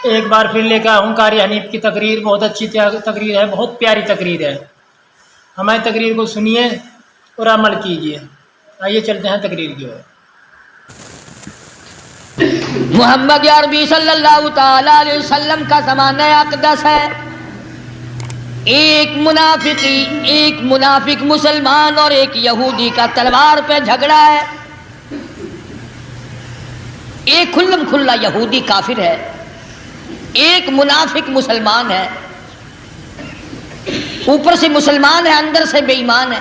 ایک بار پھر لے کے آیا ہوں قاری حنیف کی تقریر. بہت اچھی تقریر ہے، بہت پیاری تقریر ہے. ہماری تقریر کو سنیے اور عمل کیجیے. آئیے چلتے ہیں تقریر کی اور. محمد عربی صلی اللہ تعالی علیہ وسلم کا زمانہ اقدس ہے. ایک منافق مسلمان اور ایک یہودی کا تلوار پہ جھگڑا ہے. ایک کھلم کھلا یہودی کافر ہے، ایک منافق مسلمان ہے. اوپر سے مسلمان ہے، اندر سے بے ایمان ہے.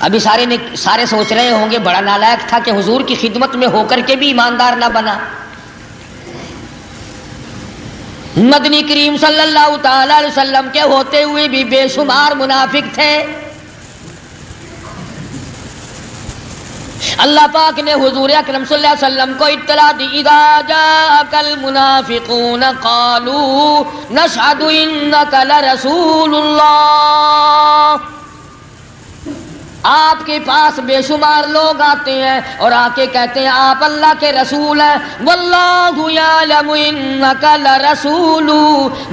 ابھی سارے سوچ رہے ہوں گے بڑا نالائق تھا کہ حضور کی خدمت میں ہو کر کے بھی ایماندار نہ بنا. مدنی کریم صلی اللہ تعالی علیہ وسلم کے ہوتے ہوئے بھی بے شمار منافق تھے. اللہ پاک نے حضور اکرم صلی اللہ علیہ وسلم کو اطلاع دی، اذا جاءک المنافقون قالوا نشهد انک لرسول اللہ. آپ کے پاس بے شمار لوگ آتے ہیں اور آ کے کہتے ہیں آپ اللہ کے رسول ہیں. واللہ یعلم انک لرسول،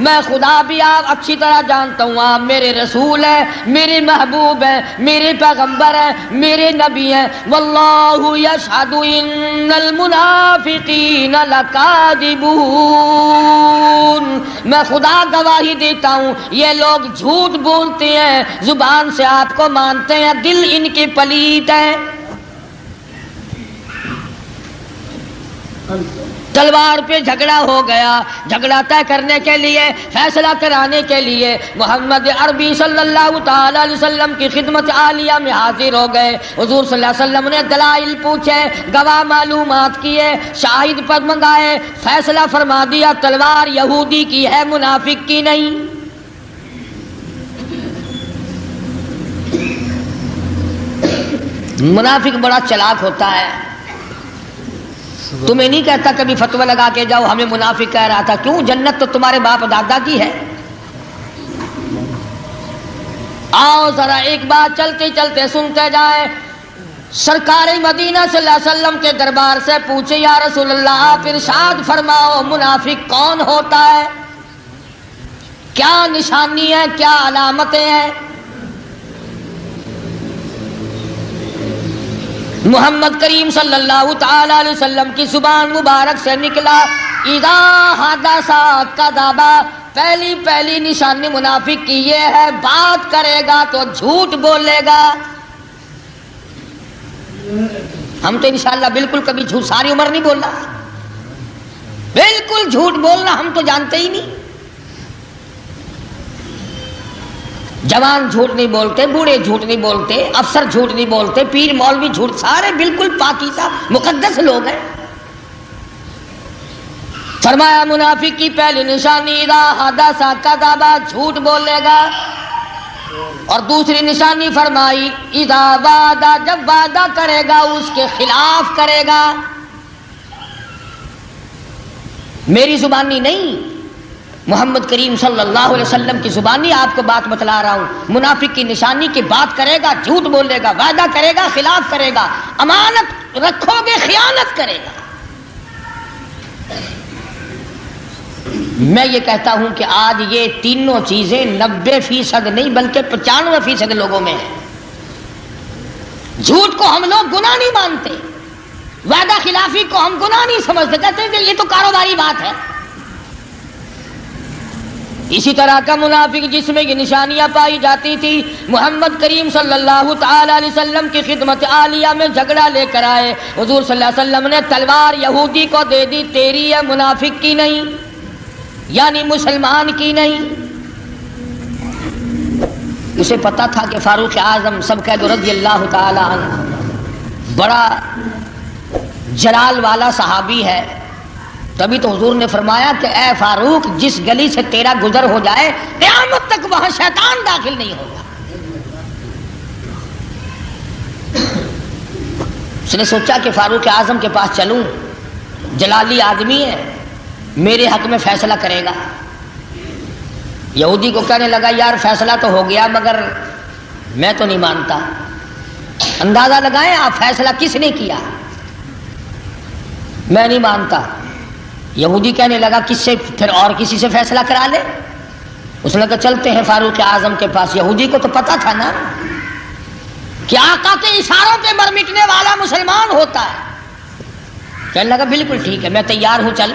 میں خدا بھی آپ اچھی طرح جانتا ہوں آپ میرے رسول ہیں، میرے محبوب ہیں، میرے پیغمبر ہیں، میرے نبی ہیں. واللہ یشہد ان المنافقین لکاذبون، میں خدا گواہی دیتا ہوں یہ لوگ جھوٹ بولتے ہیں، زبان سے آپ کو مانتے ہیں، دل ان کے پلید ہیں. تلوار پہ جھگڑا ہو گیا. جھگڑا طے کرنے کے لیے، فیصلہ کرانے کے لیے محمد عربی صلی اللہ تعالی علیہ وسلم کی خدمت عالیہ میں حاضر ہو گئے. حضور صلی اللہ علیہ وسلم نے دلائل پوچھے، گواہ معلومات کیے، شاہد پر منگائے، فیصلہ فرما دیا تلوار یہودی کی ہے، منافق کی نہیں. منافق بڑا چلاک ہوتا ہے. تمہیں نہیں کہتا کبھی فتویٰ لگا کے جاؤ، ہمیں منافق کہہ رہا تھا. کیوں؟ جنت تو تمہارے باپ دادا کی ہے. آؤ ذرا ایک بات چلتے چلتے سنتے جائیں. سرکار مدینہ صلی اللہ علیہ وسلم کے دربار سے پوچھے، یا رسول اللہ آپ ارشاد فرماؤ منافق کون ہوتا ہے، کیا نشانی ہے، کیا علامتیں ہیں؟ محمد کریم صلی اللہ تعالی علیہ وسلم کی زبان مبارک سے نکلا، اذا حدث کذب. پہلی نشانی منافق کی یہ ہے، بات کرے گا تو جھوٹ بولے گا. ہم تو انشاءاللہ بالکل کبھی جھوٹ ساری عمر نہیں بولنا، بالکل جھوٹ بولنا ہم تو جانتے ہی نہیں. جوان جھوٹ نہیں بولتے، بوڑھے جھوٹ نہیں بولتے، افسر جھوٹ نہیں بولتے، پیر مولوی جھوٹ، سارے بالکل پاکیزہ مقدس لوگ ہیں. فرمایا منافق کی پہلی نشانی اذا حدث کذب، جھوٹ بولے گا. اور دوسری نشانی فرمائی اذا وعد، جب وعدہ کرے گا اس کے خلاف کرے گا. میری زبانی نہیں، محمد کریم صلی اللہ علیہ وسلم کی زبانی آپ کو بات بتلا رہا ہوں. منافق کی نشانی کہ بات کرے گا، جھوٹ بولے گا، وعدہ کرے گا، خلاف کرے گا، امانت رکھو گے خیانت کرے گا. میں یہ کہتا ہوں کہ آج یہ تینوں چیزیں 90% نہیں بلکہ 95% لوگوں میں ہیں. جھوٹ کو ہم لوگ گناہ نہیں مانتے، وعدہ خلافی کو ہم گناہ نہیں سمجھتے، کہتے ہیں کہ یہ تو کاروباری بات ہے. اسی طرح کا منافق جس میں یہ نشانیاں پائی جاتی تھی، محمد کریم صلی اللہ تعالی علیہ وسلم کی خدمت عالیہ میں جھگڑا لے کر آئے. حضور صلی اللہ علیہ وسلم نے تلوار یہودی کو دے دی، تیری ہے، منافق کی نہیں، یعنی مسلمان کی نہیں. اسے پتا تھا کہ فاروق اعظم سب کہہ دو رضی اللہ تعالی عنہ بڑا جلال والا صحابی ہے. تبھی تو حضور نے فرمایا کہ اے فاروق جس گلی سے تیرا گزر ہو جائے قیامت تک وہاں شیطان داخل نہیں ہوگا. اس نے سوچا کہ فاروق اعظم کے پاس چلوں، جلالی آدمی ہے، میرے حق میں فیصلہ کرے گا. یہودی کو کہنے لگا یار فیصلہ تو ہو گیا مگر میں تو نہیں مانتا. اندازہ لگائیں آپ فیصلہ کس نے کیا؟ میں نہیں مانتا. یہودی کہنے لگا کس سے پھر اور کسی سے فیصلہ کرا لے. اس نے کہا چلتے ہیں فاروق اعظم کے پاس. یہودی کو تو پتا تھا نا کہ آقا کے اشاروں پہ مر مٹنے والا مسلمان ہوتا ہے. کہنے لگا بالکل ٹھیک ہے میں تیار ہوں چل.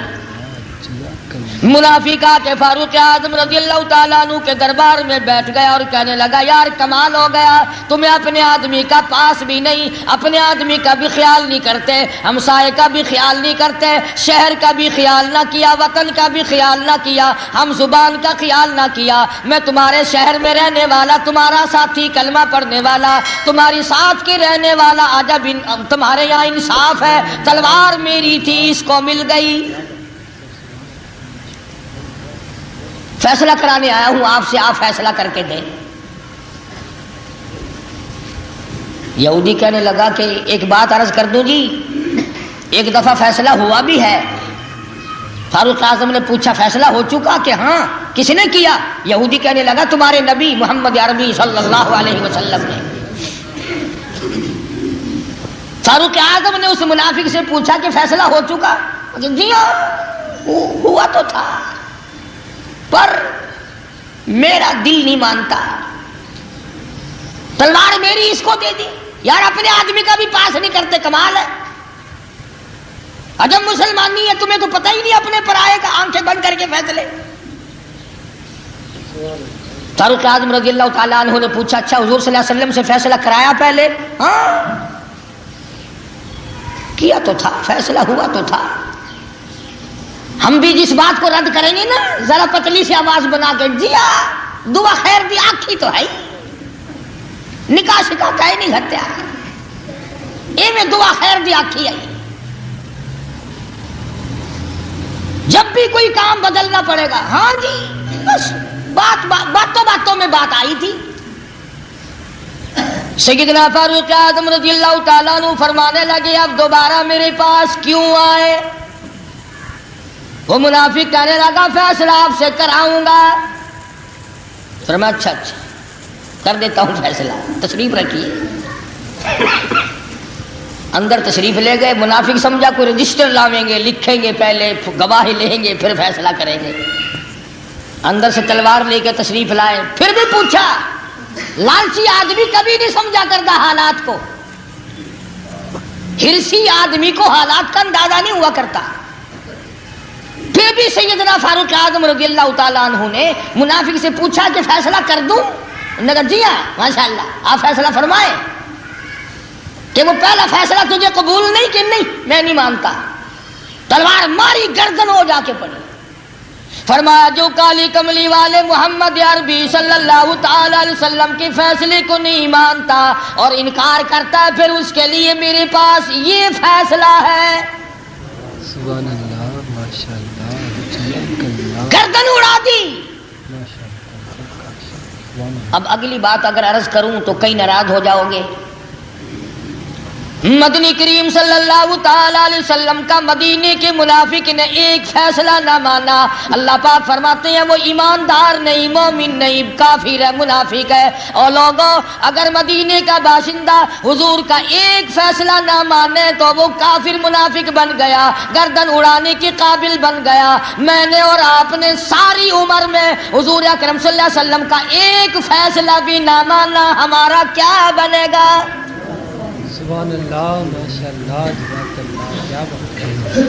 منافق آ کے فاروق اعظم رضی اللہ تعالیٰ عنہ کے دربار میں بیٹھ گیا اور کہنے لگا یار کمال ہو گیا, تمہیں اپنے آدمی کا پاس بھی نہیں, اپنے آدمی کا بھی خیال نہیں کرتے, ہمسائے کا بھی خیال نہیں کرتے, شہر کا بھی خیال نہ کیا, وطن کا بھی خیال نہ کیا, ہم زبان کا خیال نہ کیا. میں تمہارے شہر میں رہنے والا, تمہارا ساتھی, کلمہ پڑھنے والا, تمہاری ساتھ کے رہنے والا, عجب تمہارے یہاں انصاف ہے. تلوار میری تھی اس کو مل گئی. فیصلہ کرانے آیا ہوں آپ سے, آپ فیصلہ کر کے دیں. یہودی کہنے لگا کہ ایک بات عرض کر دوں جی, ایک دفعہ فیصلہ ہوا بھی ہے. فاروق اعظم نے پوچھا فیصلہ ہو چکا کہ ہاں, کس نے کیا؟ یہودی کہنے لگا تمہارے نبی محمد عربی صلی اللہ علیہ وسلم نے. فاروق اعظم نے اس منافق سے پوچھا کہ فیصلہ ہو چکا؟ جی ہاں ہوا تو تھا پر میرا دل نہیں مانتا, تلوار میری اس کو دے دی. یار اپنے آدمی کا بھی پاس نہیں کرتے, کمال ہے. عجب مسلمان نہیں ہے, تمہیں تو پتہ ہی نہیں اپنے پرائے کا, آنکھیں بند کر کے فیصلے. فاروق اعظم رضی اللہ تعالیٰ عنہ نے پوچھا اچھا حضور صلی اللہ علیہ وسلم سے فیصلہ کرایا پہلے؟ ہاں کیا تو تھا, فیصلہ ہوا تو تھا. ہم بھی جس بات کو رد کریں گے نا ذرا پتلی سی آواز بنا کے جی ہاں دعا خیر دی آنکھی تو ہے, نکاح شکا کا ہی نہیں گھٹیا, اے میں دعا خیر دی آنکھی آئی. جب بھی کوئی کام بدلنا پڑے گا ہاں جی بس باتوں میں بات آئی تھی. سیدنا فاروق اعظم رضی اللہ تعالیٰ عنہ فرمانے لگے اب دوبارہ میرے پاس کیوں آئے؟ وہ منافق کہنے لگا فیصلہ آپ سے کراؤں گا. فرمایا اچھا کر دیتا ہوں فیصلہ, تشریف رکھیے. اندر تشریف لے گئے. منافق سمجھا کوئی رجسٹر لاویں گے, لکھیں گے, پہلے گواہی لیں گے پھر فیصلہ کریں گے. اندر سے تلوار لے کے تشریف لائے. پھر بھی پوچھا, لالچی آدمی کبھی نہیں سمجھا کرتا حالات کو, ہرسی آدمی کو حالات کا اندازہ نہیں ہوا کرتا. پھر بھی سیدنا فاروق اعظم رضی اللہ تعالیٰ عنہ نے منافق سے پوچھا کہ فیصلہ کر دوں؟ انہوں نے کہا جی ہاں ماشاءاللہ آپ فیصلہ فرمائیں. کہ وہ پہلا فیصلہ تجھے قبول نہیں کہ نہیں میں نہیں مانتا. تلوار ماری گردن ہو جا کے پڑی. فرمایا جو کالی کملی والے محمد عربی صلی اللہ تعالی علیہ وسلم کے فیصلے کو نہیں مانتا اور انکار کرتا ہے پھر اس کے لیے میرے پاس یہ فیصلہ ہے. سبحان اللہ ماشاءاللہ, گردن اڑا دی. اب اگلی بات اگر عرض کروں تو کئی ناراض ہو جاؤ گے. مدنی کریم صلی اللہ تعالی علیہ وسلم کا مدینے کے منافق نے ایک فیصلہ نہ مانا. اللہ پاک فرماتے ہیں وہ ایماندار نہیں, مومن نہیں, کافر ہے, منافق ہے. اور لوگوں اگر مدینے کا باشندہ حضور کا ایک فیصلہ نہ مانے تو وہ کافر منافق بن گیا, گردن اڑانے کے قابل بن گیا. میں نے اور آپ نے ساری عمر میں حضور اکرم صلی اللہ علیہ وسلم کا ایک فیصلہ بھی نہ مانا, ہمارا کیا بنے گا؟ سبحان اللہ ماشاءاللہ جزاک اللہ, کیا بات ہے.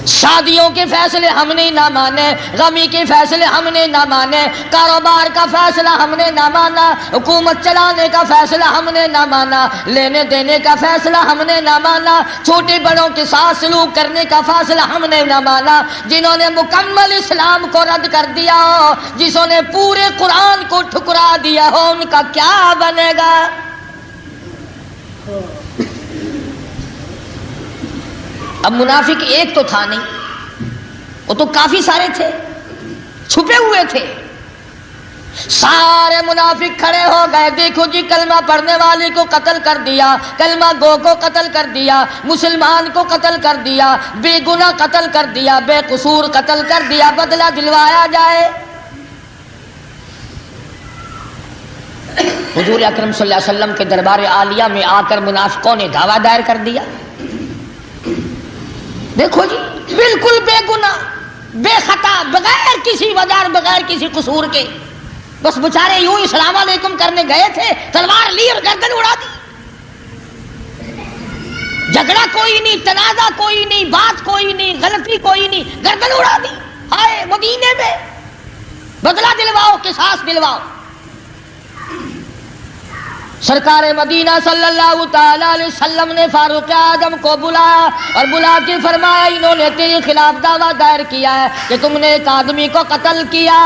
شادیوں کے فیصلے ہم نے نہ مانے, غمی کے فیصلے ہم نے نہ مانے, کاروبار کا فیصلہ ہم نے نہ مانا, حکومت چلانے کا فیصلہ ہم نے نہ مانا, لینے دینے کا فیصلہ ہم نے نہ مانا, چھوٹے بڑوں کے ساتھ سلوک کرنے کا فیصلہ ہم نے نہ مانا. جنہوں نے مکمل اسلام کو رد کر دیا ہو, جسوں نے پورے قرآن کو ٹھکرا دیا ہو, ان کا کیا بنے گا؟ اب منافق ایک تو تھا نہیں, وہ تو کافی سارے تھے, چھپے ہوئے تھے. سارے منافق کھڑے ہو گئے, دیکھو جی کلمہ پڑھنے والے کو قتل کر دیا, کلمہ گو کو قتل کر دیا, مسلمان کو قتل کر دیا, بے گناہ قتل کر دیا, بے قصور قتل کر دیا, بدلہ دلوایا جائے. حضور اکرم صلی اللہ علیہ وسلم کے دربار عالیہ میں آ کر منافقوں نے دعویٰ دائر کر دیا. دیکھو جی بالکل بے گناہ بے خطا بغیر کسی وجہ بغیر کسی قصور کے، بس بیچارے یوں السلام علیکم کرنے گئے تھے، تلوار لی اور گردن اڑا دی. جھگڑا کوئی نہیں، تنازع کوئی نہیں، بات کوئی نہیں، غلطی کوئی نہیں، گردن اڑا دی. ہائے مدینے میں بدلہ دلواؤ، قصاص دلواؤ. سرکار مدینہ صلی اللہ تعالی علیہ وسلم نے فاروق اعظم کو بلایا اور بلا کے فرمایا انہوں نے تیرے خلاف دعویٰ دائر کیا ہے کہ تم نے ایک آدمی کو قتل کیا.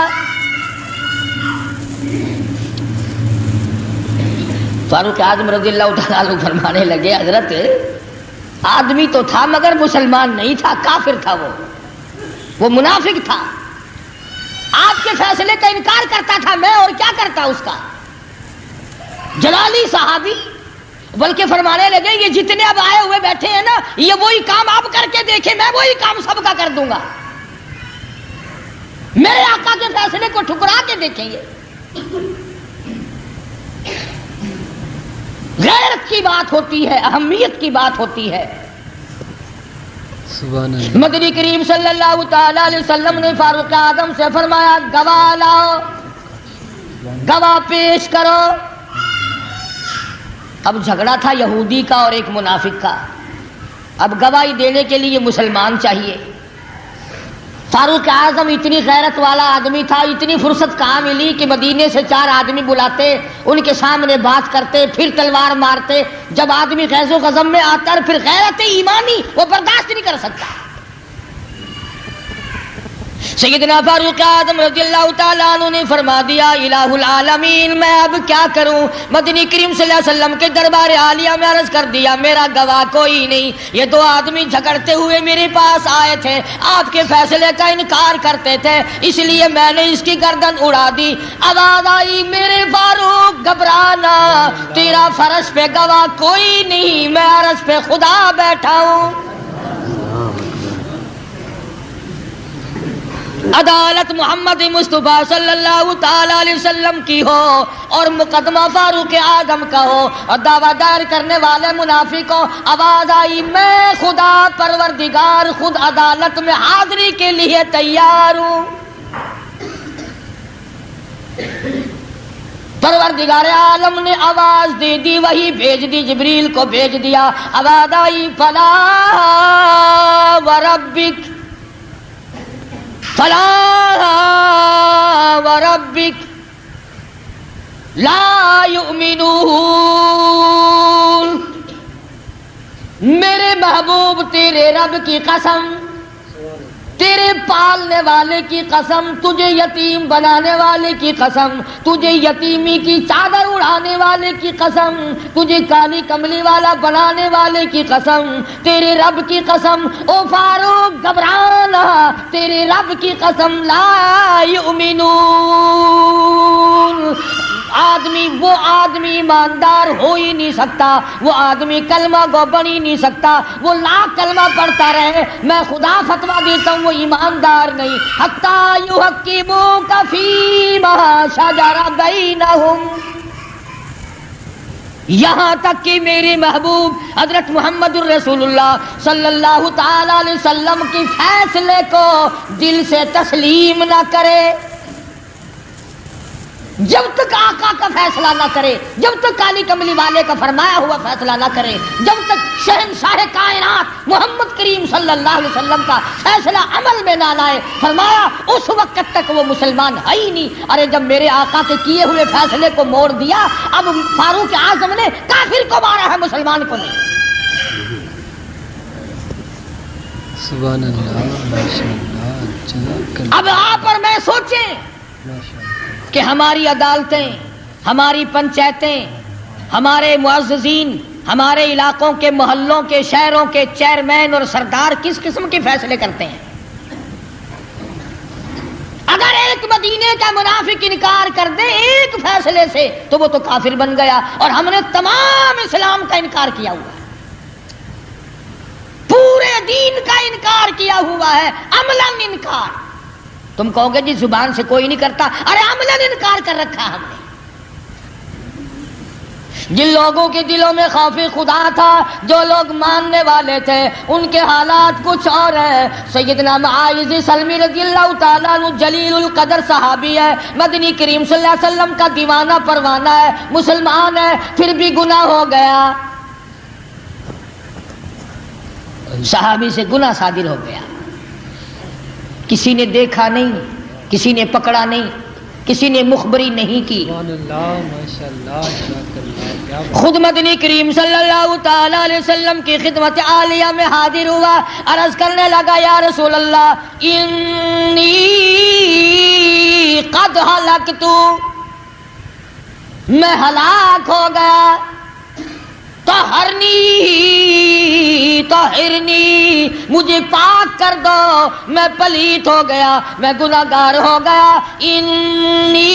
فاروق اعظم رضی اللہ تعالیٰ عنہ فرمانے لگے حضرت آدمی تو تھا مگر مسلمان نہیں تھا، کافر تھا، وہ منافق تھا، آپ کے فیصلے کا انکار کرتا تھا، میں اور کیا کرتا اس کا. جلالی صحابی بلکہ فرمانے لگے یہ جتنے اب آئے ہوئے بیٹھے ہیں نا، یہ وہی کام آپ کر کے دیکھیں، میں وہی کام سب کا کر دوں گا. میرے آقا کے فیصلے کو ٹھکرا کے دیکھیں گے. غیرت کی بات ہوتی ہے، اہمیت کی بات ہوتی ہے. سبحان اللہ. مدنی کریم صلی اللہ تعالی علیہ وسلم نے فاروق اعظم سے فرمایا گواہ لاؤ، گواہ پیش کرو. اب جھگڑا تھا یہودی کا اور ایک منافق کا، اب گواہی دینے کے لیے مسلمان چاہیے. فاروق اعظم اتنی غیرت والا آدمی تھا، اتنی فرصت کہاں ملی کہ مدینے سے 4 آدمی بلاتے، ان کے سامنے بات کرتے، پھر تلوار مارتے. جب آدمی غیظ و غضب میں آتا ہے پھر غیرت ایمانی وہ برداشت نہیں کر سکتا. سیدنا فاروق اعظم رضی اللہ تعالیٰ عنہ نے فرما دیا الہ العالمین میں اب کیا کروں. مدنی کریم صلی اللہ علیہ وسلم کے دربار عالیہ میں عرض کر دیا میرا گواہ کوئی نہیں. یہ 2 آدمی جھگڑتے ہوئے میرے پاس آئے تھے، آپ کے فیصلے کا انکار کرتے تھے، اس لیے میں نے اس کی گردن اڑا دی. آواز آئی میرے فاروق گھبرانا، تیرا فرش پہ گواہ کوئی نہیں، میں عرش پہ خدا بیٹھا ہوں. عدالت محمد مصطفیٰ صلی اللہ تعالی علیہ وسلم کی ہو اور مقدمہ فاروق اعظم کا ہو اور دعویٰ دائر کرنے والے منافق ہو. آواز آئی میں خدا پروردگار خود عدالت میں حاضری کے لیے تیار ہوں. پروردگار عالم نے آواز دے دی، وہی بھیج دی، جبریل کو بھیج دیا. آواز آئی فلا وربک فلا وربک لا یؤمنون. میرے محبوب تیرے رب کی قسم، تیرے پالنے والے کی قسم، تجھے یتیم بنانے والے کی قسم، تجھے یتیمی کی چادر اڑانے والے کی قسم، تجھے کالی کملی والا بنانے والے کی قسم، تیرے رب کی قسم او فاروق گھبرانا، تیرے رب کی قسم لا یؤمنون. وہ آدمی ایماندار ہو ہی نہیں سکتا، وہ آدمی کلمہ گو بن ہی نہیں سکتا، وہ لاکھ کلمہ پڑھتا رہے، میں خدا فتویٰ دیتا ہوں وہ ایماندار نہیں. حتیٰ یحکموک فیما شجر بینہم، یہاں تک کہ میرے محبوب حضرت محمد الرسول اللہ صلی اللہ تعالی علیہ وسلم کے فیصلے کو دل سے تسلیم نہ کرے. جب تک آقا کا فیصلہ نہ کرے، جب تک کالی کملی والے کا فرمایا ہوا فیصلہ نہ کرے، جب تک شہنشاہ کائنات محمد کریم صلی اللہ علیہ وسلم کا فیصلہ عمل میں نہ لائے، فرمایا اس وقت تک وہ مسلمان ہے ہی نہیں. ارے جب میرے آقا کے کیے ہوئے فیصلے کو موڑ دیا، اب فاروق اعظم نے کافر کو مارا ہے، مسلمان کو نہیں. سبحان اللہ، ماشاءاللہ. اب آپ اور میں سوچیں کہ ہماری عدالتیں، ہماری پنچایتیں، ہمارے معززین، ہمارے علاقوں کے محلوں کے شہروں کے چیئرمین اور سردار کس قسم کے فیصلے کرتے ہیں. اگر ایک مدینے کا منافق انکار کر دے ایک فیصلے سے تو وہ تو کافر بن گیا، اور ہم نے تمام اسلام کا انکار کیا ہوا ہے، پورے دین کا انکار کیا ہوا ہے، عملاً انکار. تم کہو گے جی زبان سے کوئی نہیں کرتا، ارے عملاً انکار کر رکھا ہم نے. جن لوگوں کے دلوں میں خوف خدا تھا، جو لوگ ماننے والے تھے، ان کے حالات کچھ اور ہیں۔ سیدنا معاذ سلمی رضی اللہ تعالیٰ عنہ جلیل القدر صحابی ہے، مدنی کریم صلی اللہ علیہ وسلم کا دیوانہ پروانہ ہے، مسلمان ہے، پھر بھی گناہ ہو گیا، صحابی سے گناہ صادر ہو گیا۔ کسی نے دیکھا نہیں، کسی نے پکڑا نہیں، کسی نے مخبری نہیں کی۔ سبحان اللہ، ماشاءاللہ، جزاک اللہ، کیا بات۔ خود مدنی کریم صلی اللہ تعالی علیہ وسلم کی خدمت عالیہ میں حاضر ہوا، عرض کرنے لگا یا رسول اللہ انی قد ہلکت، میں ہلاک ہو گیا، طہرنی طہرنی، مجھے پاک کر دو، میں پلیت ہو گیا، میں گناہگار ہو گیا۔ انی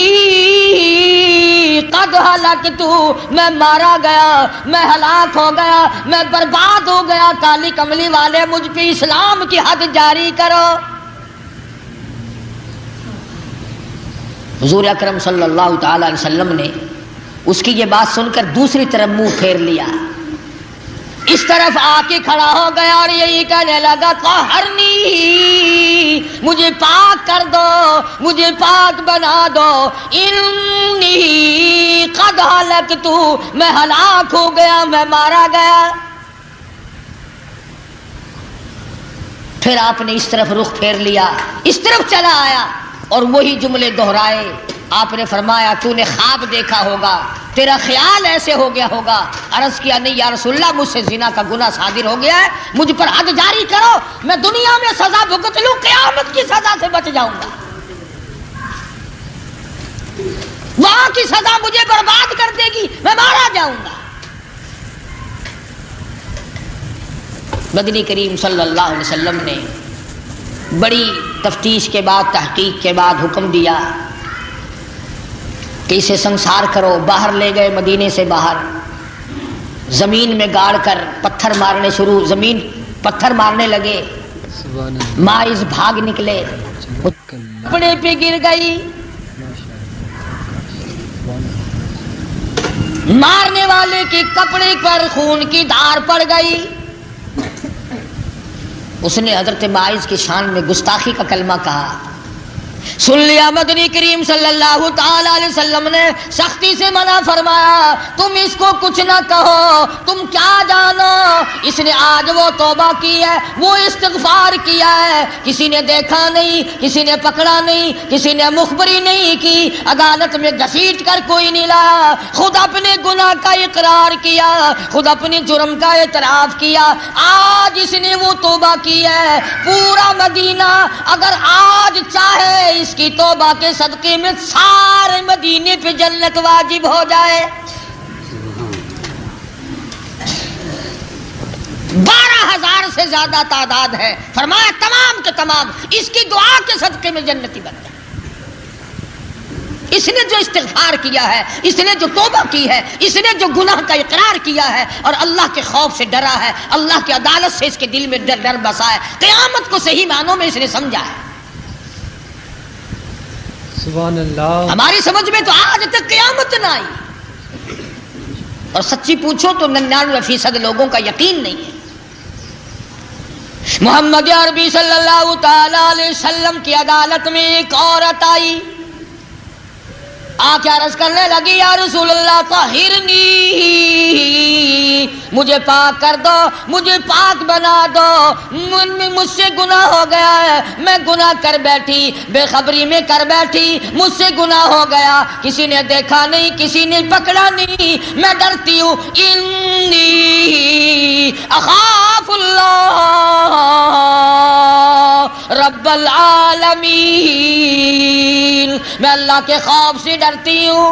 قد ہلکت، میں مارا گیا، میں ہلاک ہو گیا، میں برباد ہو گیا، کالی کملی والے مجھ پہ اسلام کی حد جاری کرو۔ حضور اکرم صلی اللہ تعالی علیہ وسلم نے اس کی یہ بات سن کر دوسری طرف منہ پھیر لیا، اس طرف آ کے کھڑا ہو گیا اور یہی کہنے لگا طہرنی، مجھے پاک کر دو، مجھے پاک بنا دو۔ انی قد ہلکت، میں ہلاک ہو گیا، میں مارا گیا۔ پھر آپ نے اس طرف رخ پھیر لیا، اس طرف چلا آیا اور وہی جملے دہرائے۔ آپ نے فرمایا تو نے خواب دیکھا ہوگا، تیرا خیال ایسے ہو گیا ہوگا۔ عرض کیا نہیں یا رسول اللہ، مجھ سے زنا کا گناہ صادر ہو گیا ہے، مجھ پر حد جاری کرو، میں دنیا میں سزا بھگت لوں، قیامت کی سزا سے بچ جاؤں گا، وہاں کی سزا مجھے برباد کر دے گی، میں مارا جاؤں گا۔ مدنی کریم صلی اللہ علیہ وسلم نے بڑی تفتیش کے بعد، تحقیق کے بعد حکم دیا کہ اسے سنسار کرو۔ باہر لے گئے، مدینے سے باہر زمین میں گاڑ کر پتھر مارنے شروع، زمین پتھر مارنے لگے۔ سبحان اللہ، ماعز بھاگ نکلے، جزاک اللہ، کپڑے پہ گر گئی، مارنے والے کے کپڑے پر خون کی دھار پڑ گئی۔ اس نے حضرت ماعز کی شان میں گستاخی کا کلمہ کہا۔ سن لیا مدنی کریم صلی اللہ تعالی علیہ وسلم نے سختی سے منع فرمایا، تم اس کو کچھ نہ کہو، تم کیا جانو، اس نے آج وہ توبہ کی ہے، وہ استغفار کیا ہے، کسی نے دیکھا نہیں، کسی نے پکڑا نہیں، کسی نے مخبری نہیں کی، عدالت میں گھسیٹ کر کوئی نہیں لایا، خود اپنے گناہ کا اقرار کیا، خود اپنے جرم کا اعتراف کیا، آج اس نے وہ توبہ کی ہے۔ پورا مدینہ اگر آج چاہے اس کی توبہ کے صدقے میں سارے مدینے پہ جنت واجب ہو جائے۔ 12,000 سے زیادہ تعداد ہے، فرمایا تمام کے تمام اس کی دعا کے صدقے میں جنتی بن جائے۔ اس نے جو استغفار کیا ہے، اس نے جو توبہ کی ہے، اس نے جو گناہ کا اقرار کیا ہے اور اللہ کے خوف سے ڈرا ہے، اللہ کی عدالت سے اس کے دل میں ڈر بسا ہے، قیامت کو صحیح معنوں میں اس نے سمجھا ہے۔ سبحان اللہ، ہماری سمجھ میں تو آج تک قیامت نہ آئی، اور سچی پوچھو تو 99% لوگوں کا یقین نہیں ہے۔ محمد عربی صلی اللہ تعالی علیہ وسلم کی عدالت میں ایک عورت آئی، آ کے عرض کرنے لگی یا رسول اللہ طہرنی، مجھے پاک کر دو، مجھے پاک بنا دو، مجھ سے گناہ ہو گیا ہے، میں گناہ کر بیٹھی، بے خبری میں کر بیٹھی، مجھ سے گناہ ہو گیا، کسی نے دیکھا نہیں، کسی نے پکڑا نہیں، میں ڈرتی ہوں، انی اخاف اللہ رب العالمین، میں اللہ کے خوف سے ڈرتی ہوں،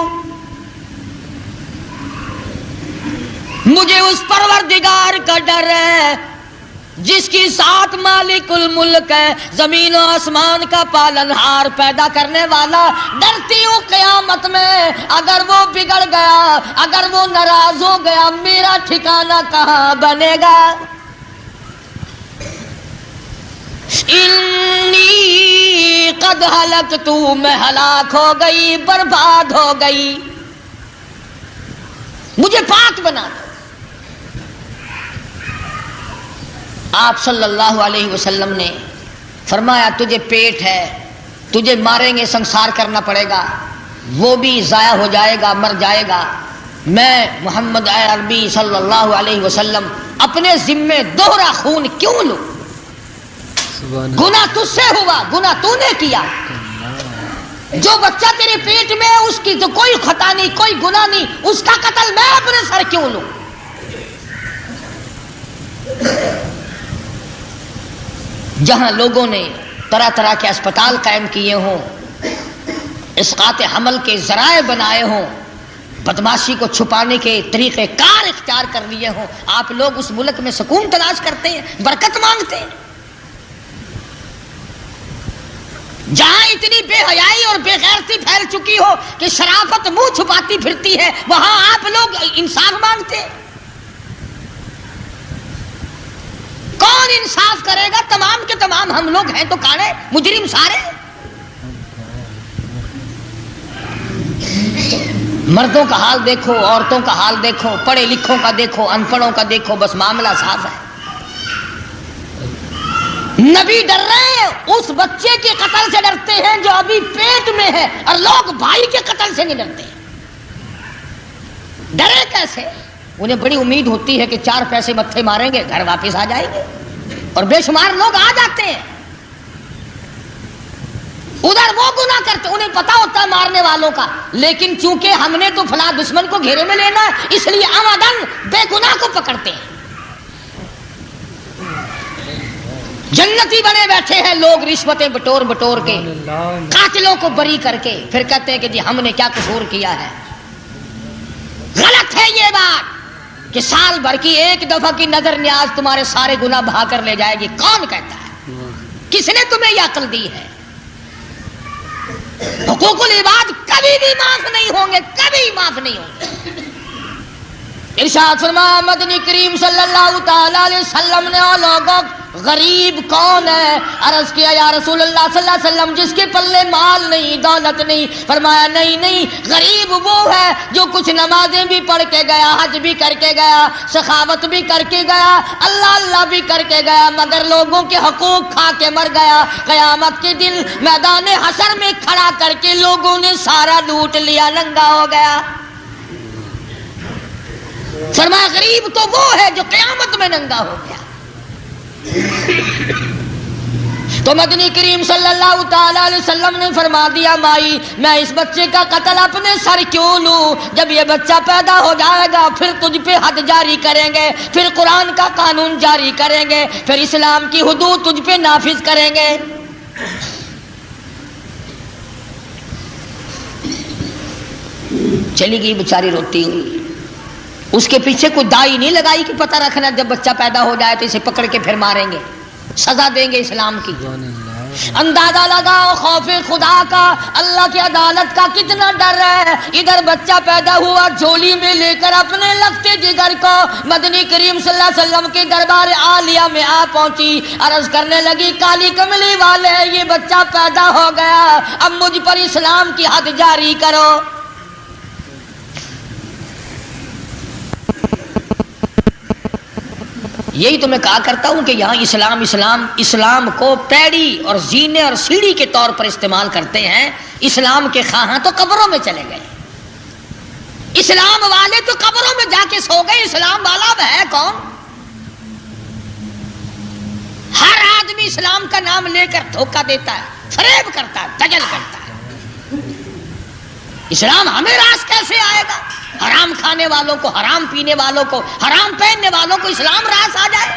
مجھے اس پروردگار کا ڈر ہے جس کی ساتھ مالک الملک ہے، زمین و آسمان کا پالنہار، پیدا کرنے والا۔ ڈرتی ہوں قیامت میں اگر وہ بگڑ گیا، اگر وہ ناراض ہو گیا، میرا ٹھکانہ کہاں بنے گا۔ انی قد ہلکت، میں ہلاک ہو گئی، برباد ہو گئی۔ مجھے پاک بنا دو۔ آپ صلی اللہ علیہ وسلم نے فرمایا تجھے پیٹ ہے، تجھے ماریں گے، سنسار کرنا پڑے گا، وہ بھی ضائع ہو جائے گا، مر جائے گا، میں محمد عربی صلی اللہ علیہ وسلم اپنے ذمے دوہرا خون کیوں لوں؟ گناہ تجھ سے ہوا، گناہ تو نے کیا، جو بچہ تیرے پیٹ میں ہے اس کی تو کوئی خطا نہیں، کوئی گناہ نہیں، اس کا قتل میں اپنے سر کیوں لوں؟ جہاں لوگوں نے طرح طرح کے اسپتال قائم کیے ہوں، اسقاط حمل کے ذرائع بنائے ہوں، بدماشی کو چھپانے کے طریقے کار اختیار کر لیے ہوں، آپ لوگ اس ملک میں سکون تلاش کرتے ہیں، برکت مانگتے ہیں۔ جہاں اتنی بے حیائی اور بے غیرتی پھیل چکی ہو کہ شرافت منہ چھپاتی پھرتی ہے، وہاں آپ لوگ انصاف مانگتے ہیں۔ کون انصاف کرے گا؟ تمام کے تمام ہم لوگ ہیں تو کاڑے مجرم سارے۔ مردوں کا حال دیکھو، عورتوں کا حال دیکھو، پڑھے لکھوں کا دیکھو، ان پڑھوں کا دیکھو، بس معاملہ صاف ہے۔ نبی ڈر رہے ہیں، اس بچے کے قتل سے ڈرتے ہیں جو ابھی پیٹ میں ہے، اور لوگ بھائی کے قتل سے نہیں ڈرتے۔ ڈرے کیسے؟ انہیں بڑی امید ہوتی ہے کہ 4 پیسے متھے ماریں گے، گھر واپس آ جائیں گے، اور بے شمار لوگ آ جاتے ہیں۔ ادھر وہ گناہ کرتے، انہیں پتا ہوتا ہے مارنے والوں کا، لیکن چونکہ ہم نے تو فلاں دشمن کو گھیرے میں لینا ہے، اس لیے عمدن بے گناہ کو پکڑتے ہیں۔ جنتی بنے بیٹھے ہیں لوگ، رشوتیں بٹور بٹور کے، قاتلوں کو بری کر کے، پھر کہتے ہیں کہ جی ہم نے کیا قصور کیا ہے۔ غلط ہے یہ بات کہ سال بھر کی ایک دفعہ کی نظر نیاز تمہارے سارے گناہ بہا کر لے جائے گی۔ کون کہتا ہے؟ کس نے تمہیں یہ عقل دی ہے؟ حقوق العباد کبھی بھی معاف نہیں ہوں گے، کبھی معاف نہیں ہوں گے۔ ارشاد فرمایا مدنی کریم صلی اللہ تعالی علیہ وسلم نے لوگوں غریب کون ہے؟ عرض کیا یا رسول اللہ صلی اللہ علیہ وسلم جس کے پلے مال نہیں، دولت نہیں۔ فرمایا نہیں، غریب وہ ہے جو کچھ نمازیں بھی پڑھ کے گیا، حج بھی کر کے گیا، سخاوت بھی کر کے گیا، اللہ اللہ بھی کر کے گیا، مگر لوگوں کے حقوق کھا کے مر گیا۔ قیامت کے دن میدان حشر میں کھڑا کر کے لوگوں نے سارا لوٹ لیا، ننگا ہو گیا۔ فرمایا غریب تو وہ ہے جو قیامت میں ننگا ہو گیا۔ تو مدنی کریم صلی اللہ تعالی علیہ وسلم نے فرما دیا مائی میں اس بچے کا قتل اپنے سر کیوں لوں؟ جب یہ بچہ پیدا ہو جائے گا پھر تجھ پہ حد جاری کریں گے، پھر قرآن کا قانون جاری کریں گے، پھر اسلام کی حدود تجھ پہ نافذ کریں گے۔ چلی گئی بیچاری روتی ہوئی، اس کے پیچھے کوئی دائی نہیں لگائی کہ پتہ رکھنا جب بچہ پیدا ہو جائے تو اسے پکڑ کے پھر ماریں گے، سزا دیں گے اسلام کی۔ اندازہ لگاؤ خوف خدا کا، اللہ کی عدالت کا کتنا ڈر ہے۔ ادھر بچہ پیدا ہوا، جھولی میں لے کر اپنے لگتے جگر کو مدنی کریم صلی اللہ علیہ وسلم کے دربار عالیہ میں آ پہنچی، عرض کرنے لگی کالی کملی والے یہ بچہ پیدا ہو گیا، اب مجھ پر اسلام کی حد جاری کرو۔ یہی تو میں کہا کرتا ہوں کہ یہاں اسلام کو پیڑی اور زینے اور سیڑھی کے طور پر استعمال کرتے ہیں۔ اسلام کے خواہاں تو قبروں میں چلے گئے، اسلام والے تو قبروں میں جا کے سو گئے۔ اسلام والا وہ ہے کون؟ ہر آدمی اسلام کا نام لے کر دھوکہ دیتا ہے، فریب کرتا ہے، دجل کرتا ہے۔ اسلام ہمیں راس کیسے آئے گا؟ حرام کھانے والوں کو، حرام پینے والوں کو، حرام پہننے والوں کو اسلام راس آ جائے؟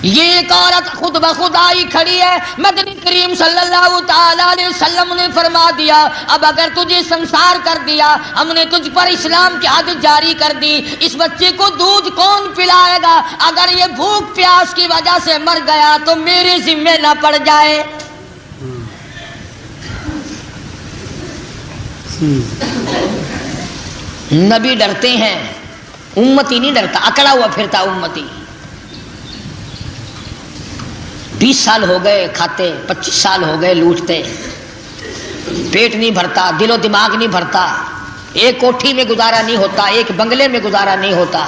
یہ ایک عورت خود بخود آئی کھڑی ہے، مدنی کریم صلی اللہ تعالی علیہ وسلم نے فرما دیا اب اگر تجھے سنسار کر دیا، ہم نے تجھ پر اسلام کی حد جاری کر دی، اس بچے کو دودھ کون پلائے گا؟ اگر یہ بھوک پیاس کی وجہ سے مر گیا تو میرے ذمہ نہ پڑ جائے۔ نبی ڈرتے ہیں، امتی نہیں ڈرتا، اکڑا ہوا پھرتا امتی۔ 20 سال ہو گئے کھاتے، 25 سال ہو گئے لوٹتے، پیٹ نہیں بھرتا، دل و دماغ نہیں بھرتا، ایک کوٹھی میں گزارا نہیں ہوتا، ایک بنگلے میں گزارا نہیں ہوتا۔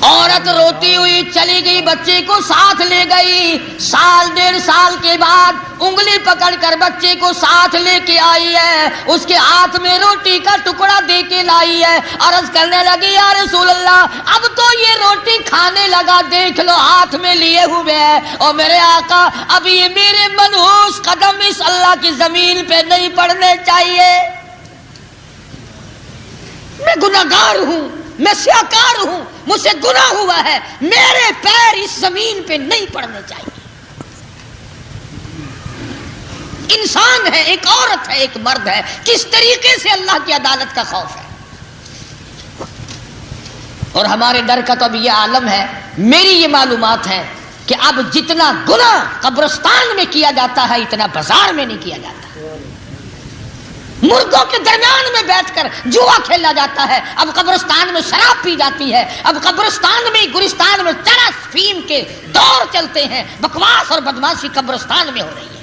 عورت روتی ہوئی چلی گئی، بچے کو ساتھ لے گئی، سال ڈیڑھ سال کے بعد انگلی پکڑ کر بچے کو ساتھ لے کے آئی ہے، اس کے ہاتھ میں روٹی کا ٹکڑا دے کے لائی ہے، عرض کرنے لگی یا رسول اللہ اب تو یہ روٹی کھانے لگا، دیکھ لو ہاتھ میں لیے ہوئے ہے، اور میرے آقا اب یہ میرے منحوس قدم اس اللہ کی زمین پہ نہیں پڑنے چاہیے، میں گناہگار ہوں، میں سیاکار ہوں، مجھ سے گناہ ہوا ہے، میرے پیر اس زمین پہ نہیں پڑنے چاہیے۔ انسان ہے، ایک عورت ہے، ایک مرد ہے، کس طریقے سے اللہ کی عدالت کا خوف ہے۔ اور ہمارے در کا تو اب یہ عالم ہے، میری یہ معلومات ہے کہ اب جتنا گناہ قبرستان میں کیا جاتا ہے اتنا بازار میں نہیں کیا جاتا۔ مردوں کے درمیان میں بیٹھ کر جوا کھیلا جاتا ہے، اب قبرستان میں شراب پی جاتی ہے، اب قبرستان میں گورستان میں چرس فیم کے دور چلتے ہیں، بکواس اور بدماشی قبرستان میں ہو رہی ہے۔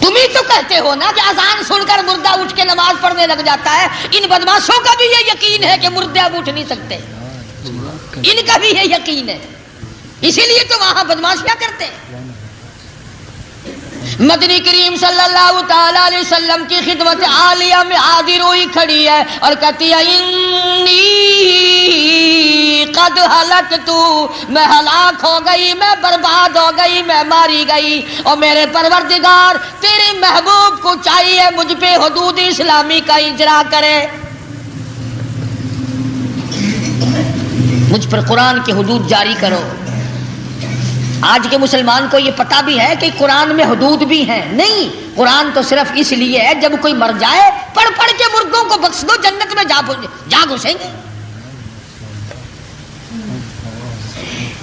تم ہی تو کہتے ہو نا کہ اذان سن کر مردہ اٹھ کے نماز پڑھنے لگ جاتا ہے، ان بدماشوں کا بھی یہ یقین ہے کہ مردے اب اٹھ نہیں سکتے، ان کا بھی یہ یقین ہے، اسی لیے تو وہاں بدماشیاں کرتے ہیں۔ مدنی کریم صلی اللہ تعالی علیہ وسلم کی خدمت عالیہ میں حاضر ہوئی کھڑی ہے اور کہتی ہے انی قد ہلکت، میں ہلاک ہو گئی، میں برباد ہو گئی، میں ماری گئی، اور میرے پروردگار تیرے محبوب کو چاہیے مجھ پہ حدود اسلامی کا اجرا کرے، مجھ پر قرآن کی حدود جاری کرو۔ آج کے مسلمان کو یہ پتا بھی ہے کہ قرآن میں حدود بھی ہیں، نہیں، قرآن تو صرف اس لیے ہے جب کوئی مر جائے پڑھ پڑھ کے مردوں کو بخش دو، جنت میں جا گھسیں گے۔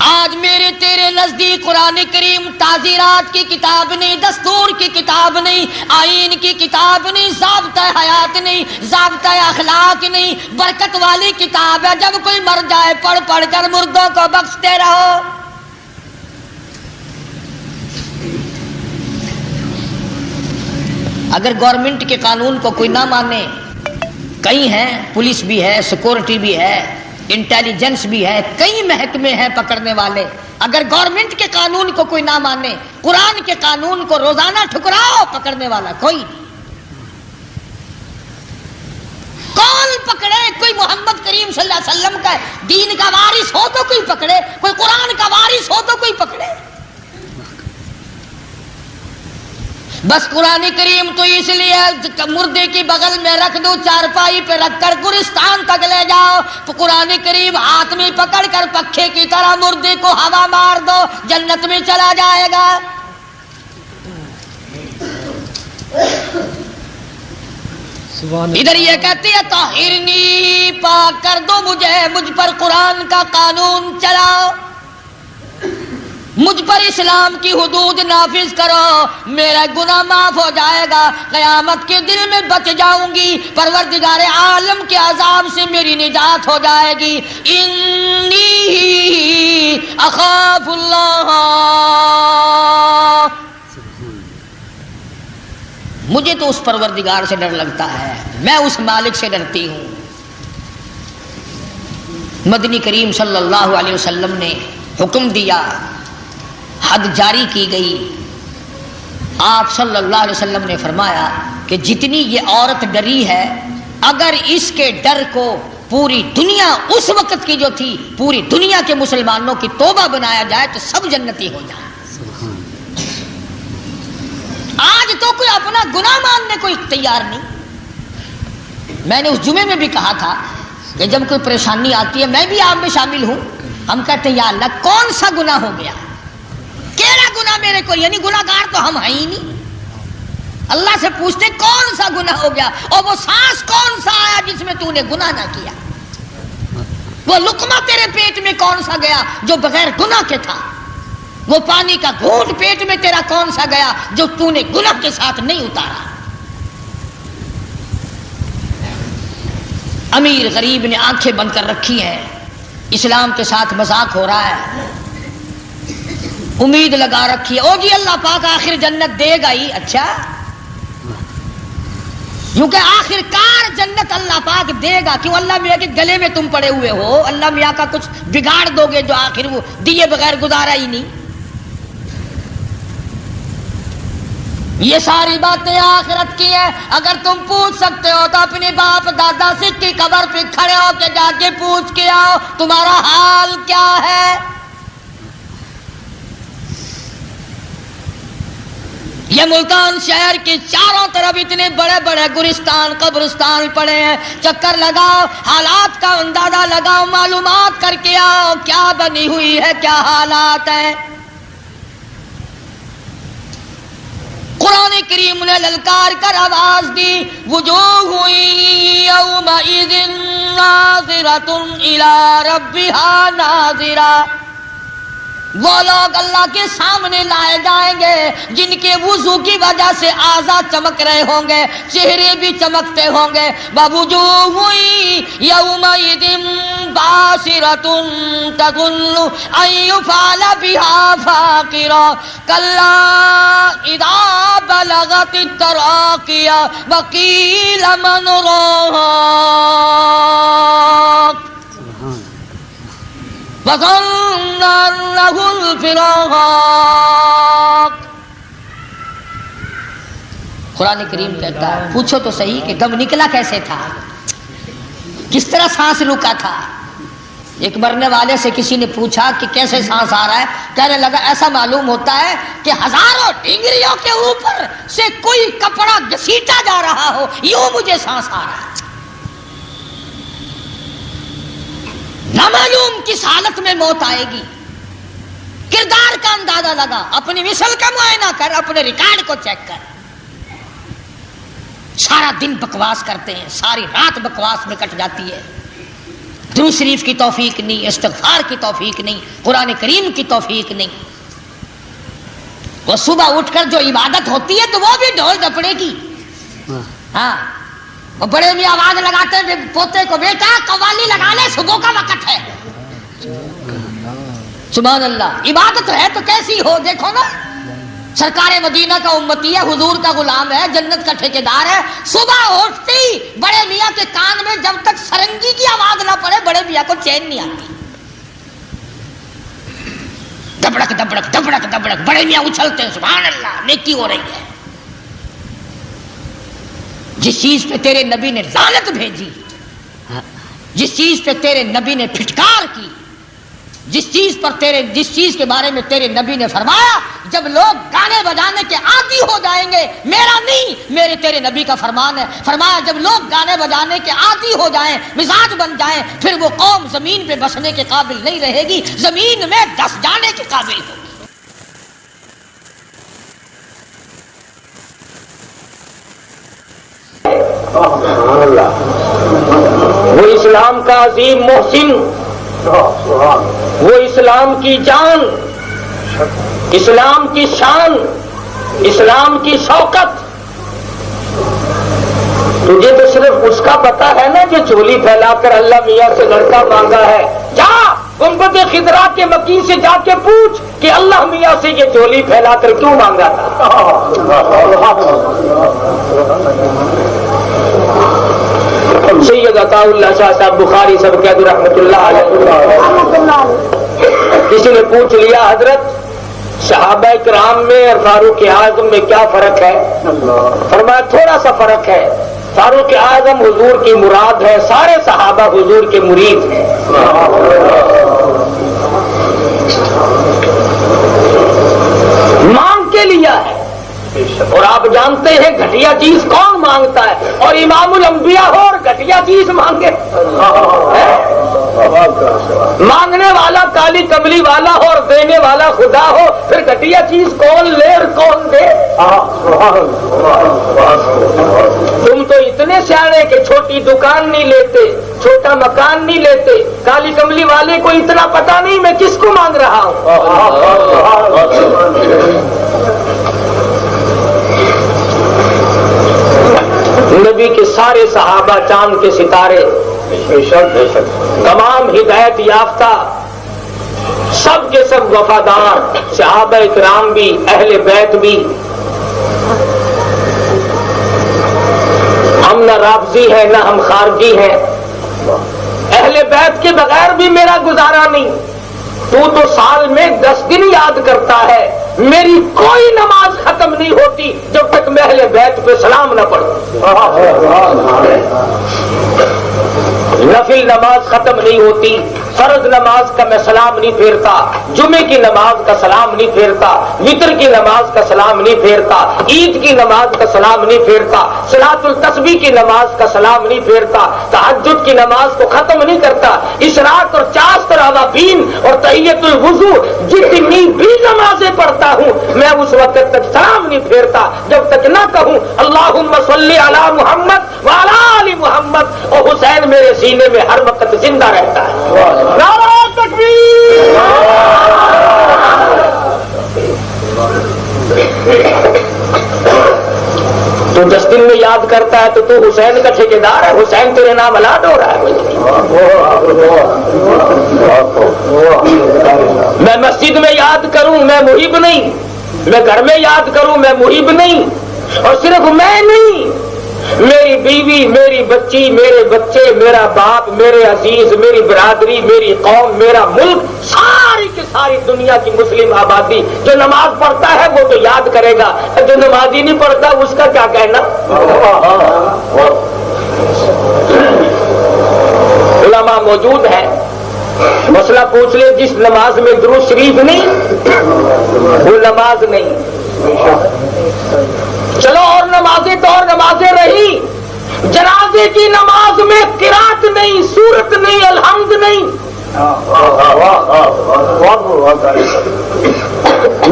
آج میرے تیرے نزدیک قرآن کریم تعزیرات کی کتاب نہیں، دستور کی کتاب نہیں، آئین کی کتاب نہیں، ضابطہ حیات نہیں، ضابطہ اخلاق نہیں، برکت والی کتاب ہے، جب کوئی مر جائے پڑھ پڑھ کر مردوں کو بخشتے رہو۔ اگر گورنمنٹ کے قانون کو کوئی نہ مانے، کئی ہیں، پولیس بھی ہے، سیکورٹی بھی ہے، انٹیلیجنس بھی ہے، کئی محکمے ہیں پکڑنے والے، اگر گورنمنٹ کے قانون کو کوئی نہ مانے، قرآن کے قانون کو روزانہ ٹھکراؤ، پکڑنے والا کوئی نہیں۔ کون پکڑے؟ کوئی محمد کریم صلی اللہ علیہ وسلم کا دین کا وارث ہو تو کوئی پکڑے، کوئی قرآن کا وارث ہو تو کوئی پکڑے۔ بس قرآن کریم تو اس لیے مردے کی بغل میں رکھ دو، چارپائی پہ رکھ کر گورستان تک لے جاؤ تو قرآن کریم ہاتھ میں پکڑ کر پکھے کی طرح مردے کو ہوا مار دو، جنت میں چلا جائے گا۔ ادھر یہ کہتی ہے طاہرنی، پاک کر دو مجھے، مجھ پر قرآن کا قانون چلاؤ، مجھ پر اسلام کی حدود نافذ کرو، میرا گناہ معاف ہو جائے گا، قیامت کے دن میں بچ جاؤں گی، پروردگار عالم کے عذاب سے میری نجات ہو جائے گی۔ انی اخاف اللہ، مجھے تو اس پروردگار سے ڈر لگتا ہے، میں اس مالک سے ڈرتی ہوں۔ مدنی کریم صلی اللہ علیہ وسلم نے حکم دیا، حد جاری کی گئی، آپ صلی اللہ علیہ وسلم نے فرمایا کہ جتنی یہ عورت ڈری ہے، اگر اس کے ڈر کو پوری دنیا اس وقت کی جو تھی پوری دنیا کے مسلمانوں کی توبہ بنایا جائے تو سب جنتی ہو جائے۔ آج تو کوئی اپنا گناہ ماننے کو تیار نہیں۔ میں نے اس جمعے میں بھی کہا تھا کہ جب کوئی پریشانی آتی ہے، میں بھی آپ میں شامل ہوں، ہم کہتے ہیں یا اللہ کون سا گناہ ہو گیا، کیڑا گناہ میرے کو، یعنی گناہگار تو ہم ہیں ہی نہیں۔ اللہ سے پوچھتے کون سا گناہ ہو گیا، اور وہ سانس کون سا آیا جس میں تو نے گناہ نہ کیا، وہ لقمہ تیرے پیٹ میں کون سا گیا جو بغیر گناہ کے تھا، وہ پانی کا گھونٹ پیٹ میں تیرا کون سا گیا جو تو نے گناہ کے ساتھ نہیں اتارا۔ امیر غریب نے آنکھیں بند کر رکھی ہیں، اسلام کے ساتھ مذاق ہو رہا ہے، امید لگا رکھی ہے، او جی اللہ پاک آخر جنت دے گا ہی. اچھا، کیونکہ آخر کار جنت اللہ پاک دے گا. کیوں؟ اللہ میاں کے گلے میں تم پڑے ہوئے ہو، اللہ میاں کا کچھ بگاڑ دو گے جو آخر وہ دیے بغیر گزارا ہی نہیں. یہ ساری باتیں آخرت کی ہیں. اگر تم پوچھ سکتے ہو تو اپنے باپ دادا سے کی قبر پہ کھڑے ہو کے جا کے پوچھ کے آؤ تمہارا حال کیا ہے. یہ ملتان شہر کے چاروں طرف اتنے بڑے بڑے گورستان قبرستان پڑے ہیں. چکر لگاؤ، حالات کا اندازہ لگاؤ، معلومات کر کے آؤ کیا بنی ہوئی ہے، کیا حالات ہیں. قرآن کریم نے للکار کر آواز دی، وجوہ یومئذ ناظرۃ الی ربہا ناظرہ. وہ لوگ اللہ کے سامنے لائے جائیں گے جن کے وضو کی وجہ سے اعضاء چمک رہے ہوں گے، چہرے بھی چمکتے ہوں گے. ووجوہ یومئذ باسرۃ تظن ان یفعل بها فاقرہ کلا اذا بلغت التراقی وقیل من راق وظن انه الفراق. قرآن کریم کہتا ہے پوچھو تو صحیح کہ دم نکلا کیسے تھا، کس طرح سانس رکا تھا. ایک مرنے والے سے کسی نے پوچھا کہ کیسے سانس آ رہا ہے، کہنے لگا ایسا معلوم ہوتا ہے کہ ہزاروں ڈنگریوں کے اوپر سے کوئی کپڑا گھسیٹا جا رہا ہو، یوں مجھے سانس آ رہا ہے. نامعلوم کس حالت میں موت آئے گی. کردار کا اندازہ لگا، اپنی مثل کا معائنہ کر، اپنے ریکارڈ کو چیک کر. سارا دن بکواس کرتے ہیں، ساری رات بکواس میں کٹ جاتی ہے. درود شریف کی توفیق نہیں، استغفار کی توفیق نہیں، قرآن کریم کی توفیق نہیں. وہ صبح اٹھ کر جو عبادت ہوتی ہے تو وہ بھی ڈھول ڈپڑے کی. ہاں، وہ بڑے میں آواز لگاتے ہیں پوتے کو، بیٹا قوالی لگا لے صبح کا وقت ہے. سبحان اللہ. عبادت ہے تو کیسی ہو دیکھو نا. سرکار مدینہ کا امتی ہے، حضور کا غلام ہے، جنت کا ٹھیکیدار ہے. صبح اٹھتے ہی بڑے میاں کے کان میں جب تک سرنگی کی آواز نہ پڑے بڑے میاں کو چین نہیں آتی. دبڑک دبڑک دبڑک دبڑک بڑے میاں اچھلتے ہیں، سبحان اللہ نیکی ہو رہی ہے. جس چیز پہ تیرے نبی نے لعنت بھیجی، جس چیز پہ تیرے نبی نے پھٹکار کی، جس چیز کے بارے میں تیرے نبی نے فرمایا جب لوگ گانے بجانے کے عادی ہو جائیں گے، میرا نہیں میرے تیرے نبی کا فرمان ہے، فرمایا جب لوگ گانے بجانے کے عادی ہو جائیں، مزاج بن جائیں، پھر وہ قوم زمین پہ بسنے کے قابل نہیں رہے گی، زمین میں دس جانے کے قابل ہوگی. وہ اسلام کا عظیم محسن، وہ اسلام کی جان، اسلام کی شان، اسلام کی شوکت. تجھے تو صرف اس کا پتا ہے نا جو جھولی پھیلا کر اللہ میاں سے لڑکا مانگا ہے. جا گنبد خضرا کے مکی سے جا کے پوچھ کہ اللہ میاں سے یہ جھولی پھیلا کر کیوں مانگا تھا. سید عطا اللہ شاہ صاحب بخاری سب کے رحمت اللہ علیہ کسی نے پوچھ لیا حضرت صحابہ کرام میں اور فاروق اعظم میں کیا فرق ہے؟ فرمایا تھوڑا سا فرق ہے. فاروق اعظم حضور کی مراد ہے، سارے صحابہ حضور کے مرید ہیں. مانگ کے لیا ہے. اور آپ جانتے ہیں گھٹیا چیز کون مانگتا ہے؟ اور امام الانبیاء ہو اور گھٹیا چیز مانگے. مانگنے والا کالی کملی والا ہو اور دینے والا خدا ہو، پھر گھٹیا چیز کون لے اور کون دے؟ تم تو اتنے سیانے کہ چھوٹی دکان نہیں لیتے، چھوٹا مکان نہیں لیتے. کالی کملی والے کو اتنا پتا نہیں میں کس کو مانگ رہا ہوں. نبی کے سارے صحابہ چاند کے ستارے، تمام ہدایت یافتہ سب کے سب وفادار، صحابہ کرام بھی، اہل بیت بھی. ہم نہ رافضی ہیں نہ ہم خارجی ہیں. اہل بیت کے بغیر بھی میرا گزارا نہیں. تو سال میں 10 دن یاد کرتا ہے، میری کوئی نماز ختم نہیں ہوتی جب تک میں اہل بیت پہ سلام نہ پڑھوں. نفل نماز ختم نہیں ہوتی، فرض نماز کا میں سلام نہیں پھیرتا، جمعے کی نماز کا سلام نہیں پھیرتا، وتر کی نماز کا سلام نہیں پھیرتا، عید کی نماز کا سلام نہیں پھیرتا، صلاۃ التسبیح کی نماز کا سلام نہیں پھیرتا، تہجد کی نماز کو ختم نہیں کرتا. اشراق اور چاشت اور عوابین اور تحیۃ الوضو جتنی بھی نمازیں پڑھتا ہوں میں اس وقت تک سلام نہیں پھیرتا جب تک نہ کہوں اللہم صلی علی محمد وعلی آل محمد. اور حسین میرے سینے میں ہر وقت زندہ رہتا ہے. نعرہ تکبیر. تو 10 دن میں یاد کرتا ہے تو حسین کا ٹھیکیدار ہے. حسین تیرے نام الاٹ ہو رہا ہے. میں مسجد میں یاد کروں میں محب نہیں، میں گھر میں یاد کروں میں محب نہیں. اور صرف میں نہیں، میری بیوی، میری بچی، میرے بچے، میرا باپ، میرے عزیز، میری برادری، میری قوم، میرا ملک، ساری کی ساری دنیا کی مسلم آبادی جو نماز پڑھتا ہے وہ تو یاد کرے گا، جو نمازی نہیں پڑھتا اس کا کیا کہنا. علماء موجود ہیں، مسئلہ پوچھ لے جس نماز میں درود شریف نہیں وہ نماز نہیں. چلو اور نمازیں تو اور نمازیں رہی، جنازے کی نماز میں قرات نہیں، سورت نہیں، الحمد نہیں.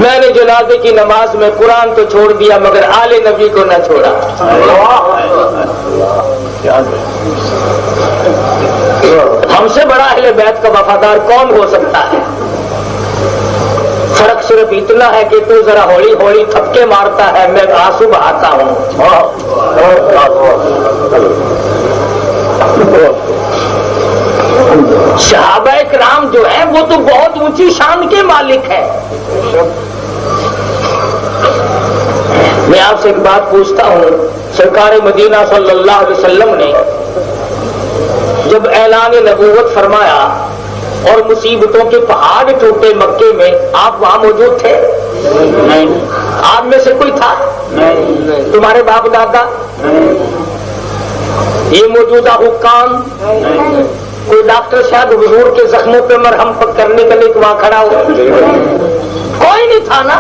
میں نے جنازے کی نماز میں قرآن تو چھوڑ دیا مگر آل نبی کو نہ چھوڑا. ہم سے بڑا اہل بیت کا وفادار کون ہو سکتا ہے؟ فرق صرف اتنا ہے کہ تو ذرا ہولی ہولی تھپکے مارتا ہے، میں آنسو بہاتا ہوں. صحابہ کرام جو ہیں وہ تو بہت اونچی شان کے مالک ہیں. میں آپ سے ایک بات پوچھتا ہوں، سرکار مدینہ صلی اللہ علیہ وسلم نے جب اعلان نبوت فرمایا اور مصیبتوں کے پہاڑ ٹوٹے مکے میں، آپ وہاں موجود تھے؟ نہیں. آپ میں سے کوئی تھا؟ نہیں. تمہارے باپ دادا؟ یہ موجودہ حکام؟ کوئی ڈاکٹر شاید حضور کے زخموں پہ مرہم کرنے کے لیے وہاں کھڑا ہوا؟ کوئی نہیں تھا نا.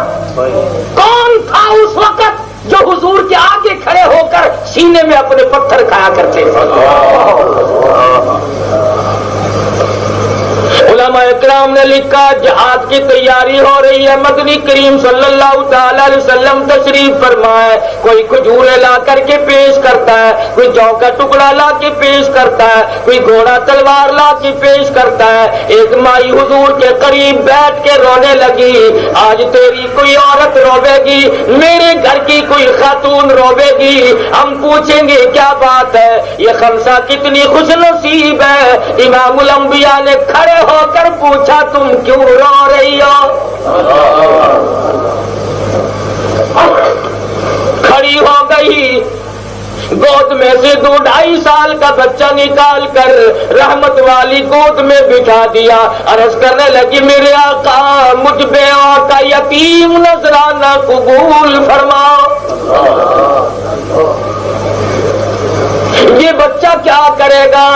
کون تھا اس وقت جو حضور کے آگے کھڑے ہو کر سینے میں اپنے پتھر کھایا کرتے تھے؟ علماء اکرام نے لکھا جہاد کی تیاری ہو رہی ہے، مدنی کریم صلی اللہ تعالی علیہ وسلم تشریف فرمائے، کوئی کھجورے لا کر کے پیش کرتا ہے، کوئی جو کا ٹکڑا لا کے پیش کرتا ہے، کوئی گھوڑا تلوار لا کے پیش کرتا ہے. ایک مائی حضور کے قریب بیٹھ کے رونے لگی، آج تیری کوئی عورت روے گی، میرے گھر کی کوئی خاتون روے گی، ہم پوچھیں گے کیا بات ہے، یہ خمسہ کتنی خوش نصیب ہے. امام الانبیاء نے کھڑے ہو کر پوچھا تم کیوں رو رہی ہو؟ کھڑی ہو گئی، گود میں سے 2-2.5 سال کا بچہ نکال کر رحمت والی گود میں بٹھا دیا، عرض کرنے لگی میرے آقا مجھ بیوہ کا یتیم نذرانہ قبول فرماؤ. یہ بچہ کیا کرے گا؟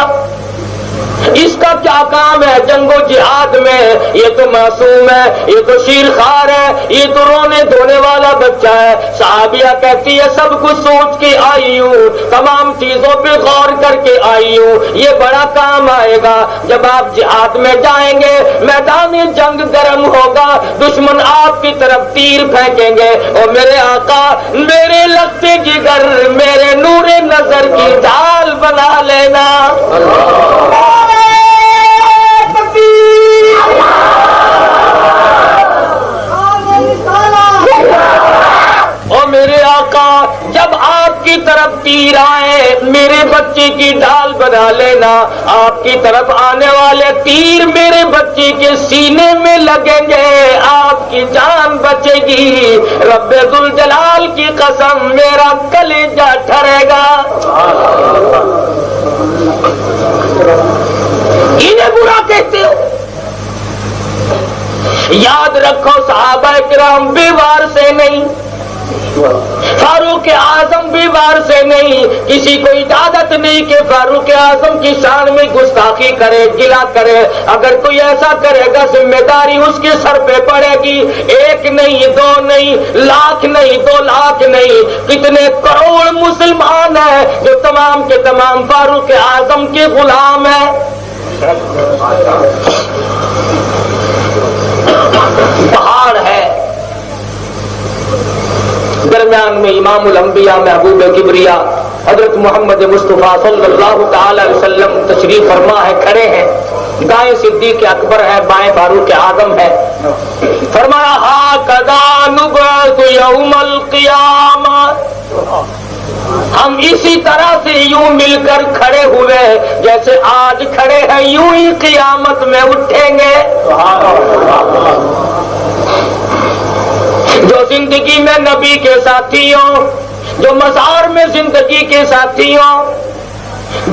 اس کا کیا کام ہے جنگ و جہاد میں؟ یہ تو معصوم ہے، یہ تو شیر خوار ہے، یہ تو رونے دھونے والا بچہ ہے. صحابیہ کہتی ہے سب کچھ سوچ کے آئی ہوں، تمام چیزوں پہ غور کر کے آئی ہوں، یہ بڑا کام آئے گا جب آپ جہاد میں جائیں گے، میدان جنگ گرم ہوگا، دشمن آپ کی طرف تیر پھینکیں گے، اور میرے آقا میرے لگتے جگر میرے نور نظر کی ڈھال بنا لینا. اور میرے آقا جب آپ کی طرف تیر آئے میرے بچے کی ڈال بنا لینا. آپ کی طرف آنے والے تیر میرے بچے کے سینے میں لگیں گے، آپ کی جان بچے گی، رب ذوالجلال کی قسم میرا کلیجہ ٹھرے گا۔ انہیں برا کہتے ہو؟ یاد رکھو صحابہ کرام بھی وار سے نہیں، فاروق اعظم بھی وار سے نہیں، کسی کو اجازت نہیں کہ فاروق اعظم کی شان میں گستاخی کرے، گلا کرے۔ اگر کوئی ایسا کرے گا ذمہ داری اس کے سر پہ پڑے گی، ایک نہیں، دو نہیں، لاکھ نہیں، 2 لاکھ نہیں، کتنے کروڑ مسلمان ہیں جو تمام کے تمام فاروق اعظم کے غلام ہیں۔ پہاڑ ہے، درمیان میں امام الانبیاء محبوب کبریا حضرت محمد مصطفیٰ صلی اللہ تعالی علیہ وسلم تشریف فرما ہے، کھڑے ہیں، دائیں صدیق اکبر ہے، بائیں فاروق اعظم ہے۔ فرمایا ہاکذا نبعث یوم القیامہ، ہم اسی طرح سے یوں مل کر کھڑے ہوئے جیسے آج کھڑے ہیں، یوں ہی قیامت میں اٹھیں گے۔ جو زندگی میں نبی کے ساتھی ہوں، جو مزار میں زندگی کے ساتھی ہوں،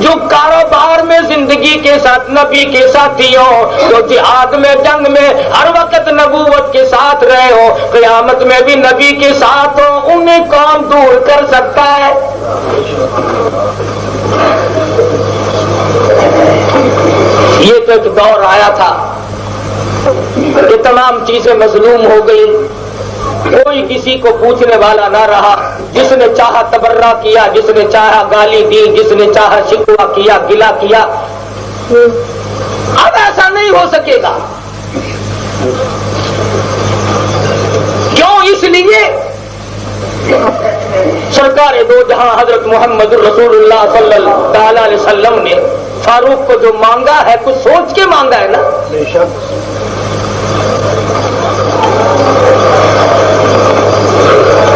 جو کاروبار میں زندگی کے ساتھ نبی کے ساتھی ہوں، جو جہاد میں جنگ میں ہر وقت نبوت کے ساتھ رہے ہو، قیامت میں بھی نبی کے ساتھ ہو، انہیں کون دور کر سکتا ہے؟ یہ تو ایک دور آیا تھا کہ تمام چیزیں مظلوم ہو گئی، کوئی کسی کو پوچھنے والا نہ رہا، جس نے چاہا تبرہ کیا، جس نے چاہا گالی دی، جس نے چاہا شکوہ کیا، گلہ کیا۔ اب ایسا نہیں ہو سکے گا، کیوں؟ اس لیے سرکار دو جہاں حضرت محمد رسول اللہ صلی اللہ علیہ وسلم نے فاروق کو جو مانگا ہے کچھ سوچ کے مانگا ہے نا۔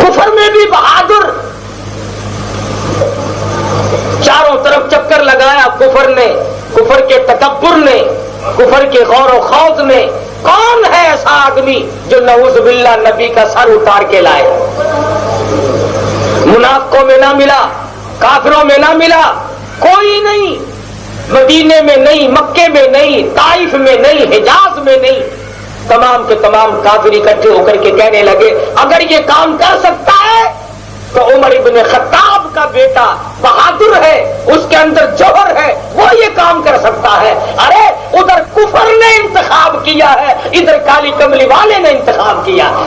کفر میں بھی بہادر، چاروں طرف چکر لگایا کفر نے، کفر کے تکبر نے، کفر کے غور و خوض نے۔ کون ہے ایسا آدمی جو نعوذ باللہ نبی کا سر اتار کے لائے؟ منافقوں میں نہ ملا، کافروں میں نہ ملا، کوئی نہیں، مدینے میں نہیں، مکے میں نہیں، طائف میں نہیں، حجاز میں نہیں، تمام کے تمام کافر اکٹھے ہو کر کے کہنے لگے اگر یہ کام کر سکتا ہے تو عمر ابن خطاب کا بیٹا بہادر ہے، اس کے اندر جوہر ہے، وہ یہ کام کر سکتا ہے۔ ارے ادھر کفر نے انتخاب کیا ہے، ادھر کالی کملی والے نے انتخاب کیا ہے۔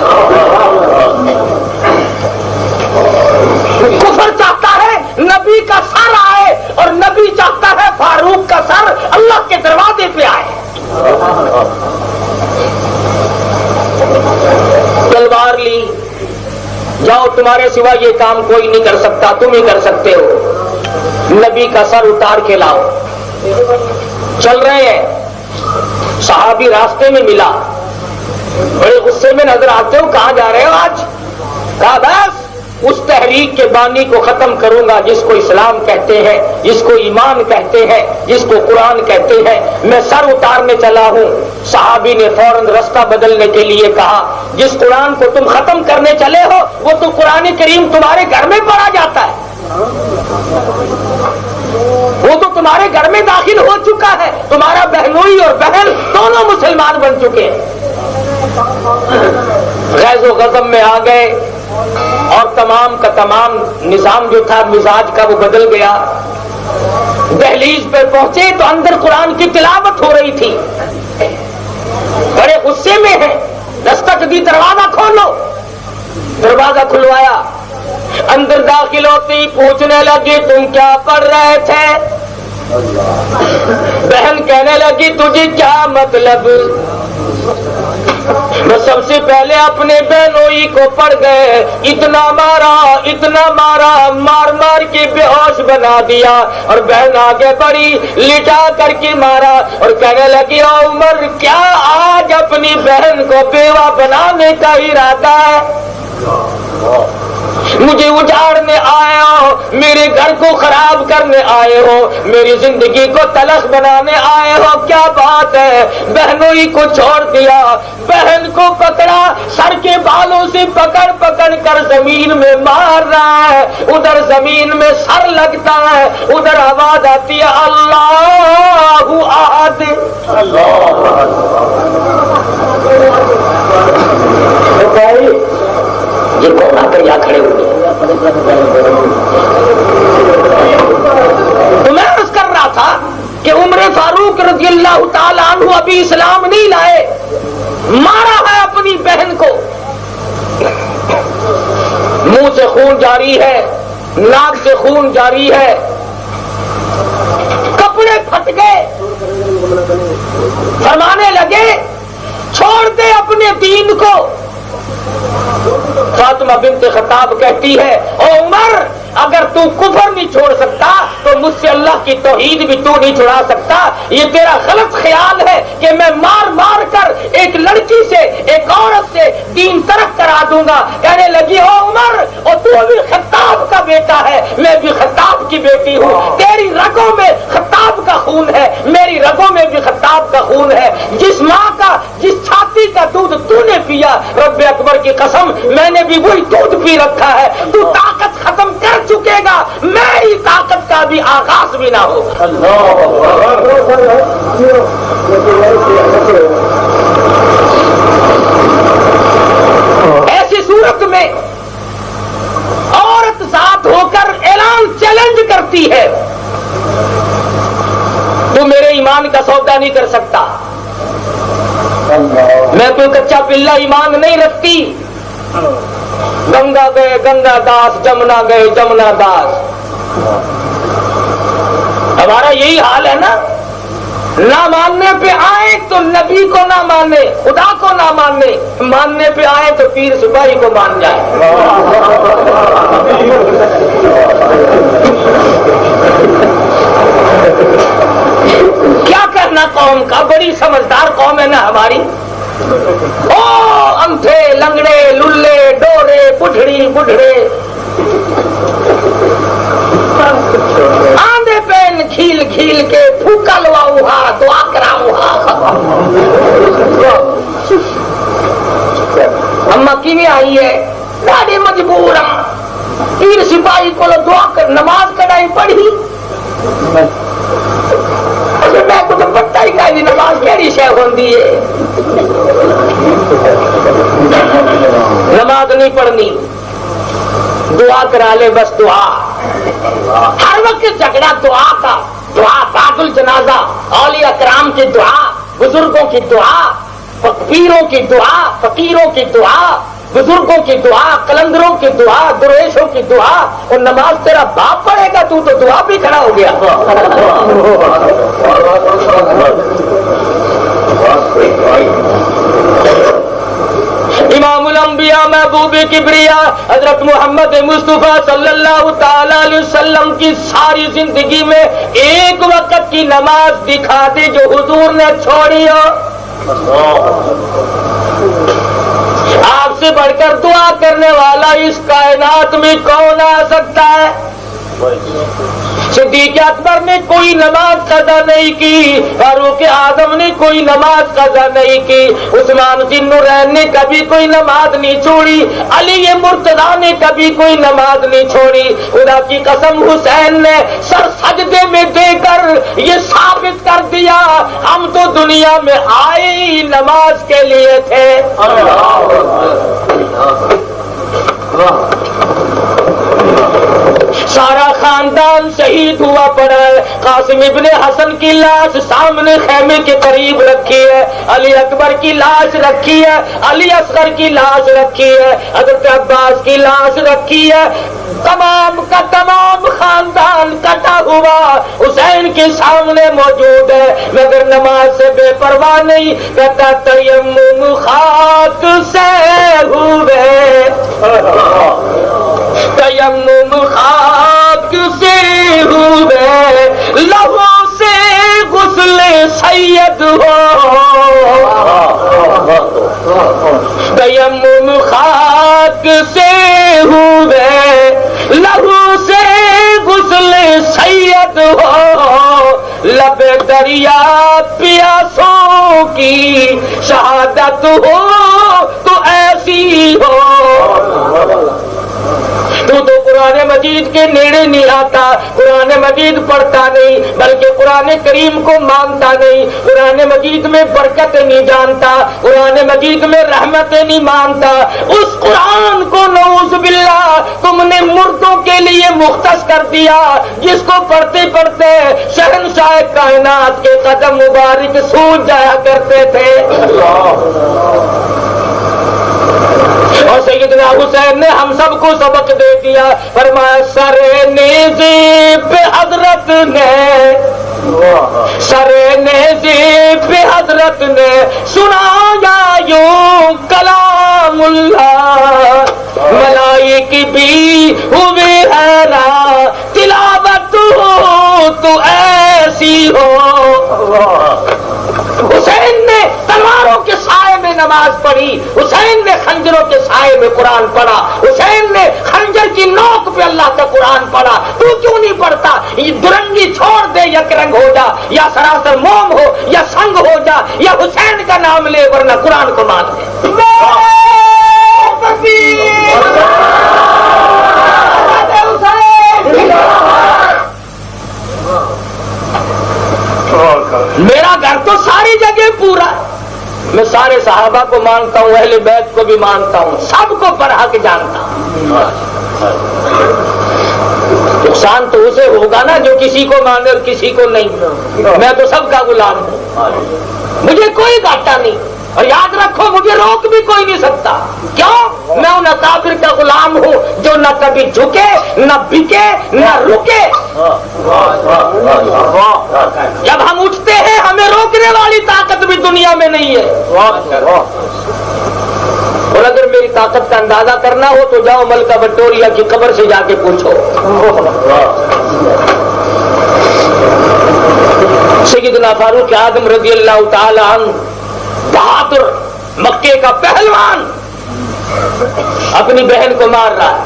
کفر چاہتا ہے نبی کا سر آئے اور نبی چاہتا ہے فاروق کا سر اللہ کے دروازے پہ آئے۔ تلوار لی، جاؤ تمہارے سوا یہ کام کوئی نہیں کر سکتا، تم ہی کر سکتے ہو، نبی کا سر اتار کے لاؤ۔ چل رہے ہیں، صحابی راستے میں ملا، بڑے غصے میں نظر آتے ہو، کہاں جا رہے ہو آج؟ کہا بس اس تحریک کے بانی کو ختم کروں گا جس کو اسلام کہتے ہیں، جس کو ایمان کہتے ہیں، جس کو قرآن کہتے ہیں، میں سر اتارنے چلا ہوں۔ صحابی نے فوراً رستہ بدلنے کے لیے کہا جس قرآن کو تم ختم کرنے چلے ہو وہ تو قرآن کریم تمہارے گھر میں پڑھا جاتا ہے، وہ تو تمہارے گھر میں داخل ہو چکا ہے، تمہارا بہنوئی اور بہن دونوں مسلمان بن چکے ہیں۔ غیظ و غضب میں آ گئے اور تمام کا تمام نظام جو تھا مزاج کا وہ بدل گیا۔ دہلیز پہ پہنچے تو اندر قرآن کی تلاوت ہو رہی تھی، بڑے غصے میں ہیں، دستک دی دروازہ کھولو، دروازہ کھلوایا، اندر داخل ہوتی پوچھنے لگی تم کیا پڑھ رہے تھے؟ بہن کہنے لگی تجھے کیا مطلب؟ وہ سب سے پہلے اپنے بہنوئی کو پڑ گئے، اتنا مارا اتنا مارا، مار مار کے بے ہوش بنا دیا، اور بہن آگے بڑھی لٹا کر کے مارا اور کہنے لگی او عمر کیا آج اپنی بہن کو بیوہ بنانے کا ارادہ ہے؟ مجھے اجاڑنے آئے ہو، میرے گھر کو خراب کرنے آئے ہو، میری زندگی کو تلخ بنانے آئے ہو، کیا بات ہے؟ بہنوں ہی کو چھوڑ دیا، بہن کو پکڑا، سر کے بالوں سے پکڑ پکڑ کر زمین میں مار رہا ہے، ادھر زمین میں سر لگتا ہے، ادھر آواز آتی ہے اللہ احد۔ یہ کون آ کر یہاں کھڑے ہوئے؟ تو میں عرض کر رہا تھا کہ عمر فاروق رضی اللہ تعالیٰ عنہ ابھی اسلام نہیں لائے، مارا ہے اپنی بہن کو، منہ سے خون جاری ہے، ناک سے خون جاری ہے، کپڑے پھٹ گئے، فرمانے لگے چھوڑ دے اپنے دین کو۔ فاطمہ بنت خطاب کہتی ہے او عمر، اگر تو کفر نہیں چھوڑ سکتا تو مجھ سے اللہ کی توحید بھی تو نہیں چھڑا سکتا۔ یہ تیرا غلط خیال ہے کہ میں مار مار کر ایک لڑکی سے، ایک عورت سے دین ترک کرا دوں گا۔ کہنے لگی او عمر، اور تو بھی خطاب کا بیٹا ہے، میں بھی خطاب کی بیٹی ہوں، تیری رگوں میں خطاب کا خون ہے، میری رگوں میں بھی خطاب کا خون ہے۔ جس ماں کا، جس چھاتی کا دودھ تو نے پیا، رب اکبر کی قسم میں نے بھی وہی دودھ پی رکھا ہے۔ تو طاقت ختم کر چکے گا، میری طاقت کا بھی آغاز بھی نہ ہوگا۔ ایسی صورت میں عورت ذات ہو کر اعلان چیلنج کرتی ہے تو میرے ایمان کا سودا نہیں کر سکتا، میں کوئی کچا پلا ایمان نہیں رکھتی۔ گنگا گئے گنگا داس، جمنا گئے جمنا داس، ہمارا یہی حال ہے نا۔ نہ ماننے پہ آئے تو نبی کو نہ مانے، خدا کو نہ مانے، ماننے پہ آئے تو پیر سپاہی کو مان جائے۔ کیا کرنا قوم کا، بڑی سمجھدار قوم ہے نا ہماری۔ او انتھے لنگڑے للے ڈورے بڈھڑی بڈھڑے آندھے پین کھیل کھیل کے پھوکا لواؤ ہا دعا کراؤ ہا۔ اما کیویں آئی ہے؟ ڈاڈی مجبور ہاں، پیر سپاہی کو دعا کر نماز کڑائی پڑھی، میں کو تو پتہ ہی کہ نماز کیڑی شے ہوندی ہے۔ نماز نہیں پڑھنی، دعا کرا لے بس دعا، ہر وقت جھگڑا دعا کا، دعا بعد الجنازہ، اولیاء کرام کی دعا، بزرگوں کی دعا، پیروں کی دعا، فقیروں کی دعا، بزرگوں کی دعا، قلندروں کی دعا، درویشوں کی دعا، اور نماز تیرا باپ پڑھے گا تو دعا بھی کھڑا ہو گیا۔ امام الانبیاء محبوب کبریا حضرت محمد مصطفیٰ صلی اللہ تعالی علیہ وسلم کی ساری زندگی میں ایک وقت کی نماز دکھا دی جو حضور نے چھوڑی ہو۔ آپ سے بڑھ کر دعا کرنے والا اس کائنات میں کون آ سکتا ہے؟ صدیق اکبر نے کوئی نماز قضا نہیں کی، فاروق اعظم نے کوئی نماز قضا نہیں کی، عثمان ذی النورین نے کبھی کوئی نماز نہیں چھوڑی، علی مرتضیٰ نے کبھی کوئی نماز نہیں چھوڑی۔ خدا کی قسم حسین نے سر سجدے میں دے کر یہ ثابت کر دیا ہم تو دنیا میں آئے ہی نماز کے لیے تھے۔ سارا خاندان شہید ہوا پڑا ہے۔ قاسم ابن حسن کی لاش سامنے خیمے کے قریب رکھی ہے، علی اکبر کی لاش رکھی ہے، علی اصغر کی لاش رکھی ہے، حضرت عباس کی لاش رکھی ہے، تمام کا تمام خاندان کٹا ہوا حسین کے سامنے موجود ہے، مگر نماز سے بے پرواہ نہیں، کہتا تیمم خاک سے ہوئے، تیمم خاک سے ہوئے، لہو سے غسل سید ہو، تیمم خاک سے ہوئے، دریا پیاسوں کی شہادت ہو تو ایسی ہو. تو قرآن مجید کے نیڑے نہیں آتا, قرآن مجید پڑھتا نہیں, بلکہ قرآن کریم کو مانتا نہیں, قرآن مجید میں برکتیں نہیں جانتا, قرآن مجید میں رحمتیں نہیں مانتا. اس قرآن کو نعوذ باللہ تم نے مردوں کے لیے مختص کر دیا, جس کو پڑھتے پڑھتے شہنشاہ کائنات کے قدم مبارک سوج جایا کرتے تھے. اور سیدنا حسین نے ہم سب کو سبق دے دیا, فرمایا سر نیزے پہ حضرت نے, سر نیزے پہ حضرت نے سنایا یوں کلام اللہ, ملائک بھی ہوئے حیران تلاوت ہو تو ایسی ہو. حسین نے تلواروں کے سائے میں نماز پڑھی, حسین نے خنجروں کے سائے میں قرآن پڑھا, حسین نے خنجر کی نوک پہ اللہ کا قرآن پڑھا. تو کیوں نہیں پڑھتا؟ یہ درنگی چھوڑ دے, یک رنگ ہو جا, یا سراسر موم ہو, یا سنگ ہو جا, یا حسین کا نام لے, ورنہ قرآن کو مان دے. میرا گھر تو ساری جگہ پورا, میں سارے صحابہ کو مانتا ہوں, اہل بیت کو بھی مانتا ہوں, سب کو برحق جانتا ہوں. نقصان تو اسے ہوگا نا جو کسی کو مانے اور کسی کو نہیں. میں تو سب کا غلام ہوں, مجھے کوئی گھاٹا نہیں. اور یاد رکھو مجھے روک بھی کوئی نہیں سکتا. کیوں؟ میں ان کافر کا غلام ہوں جو نہ کبھی جھکے, نہ بکے, نہ رکے. جب ہم اٹھتے ہیں ہمیں روکنے والی طاقت بھی دنیا میں نہیں ہے. اور اگر میری طاقت کا اندازہ کرنا ہو تو جاؤ ملکہ وکٹوریہ کی قبر سے جا کے پوچھو. سیدنا فاروق اعظم رضی اللہ تعالی عنہ, بہادر مکے کا پہلوان, اپنی بہن کو مار رہا ہے.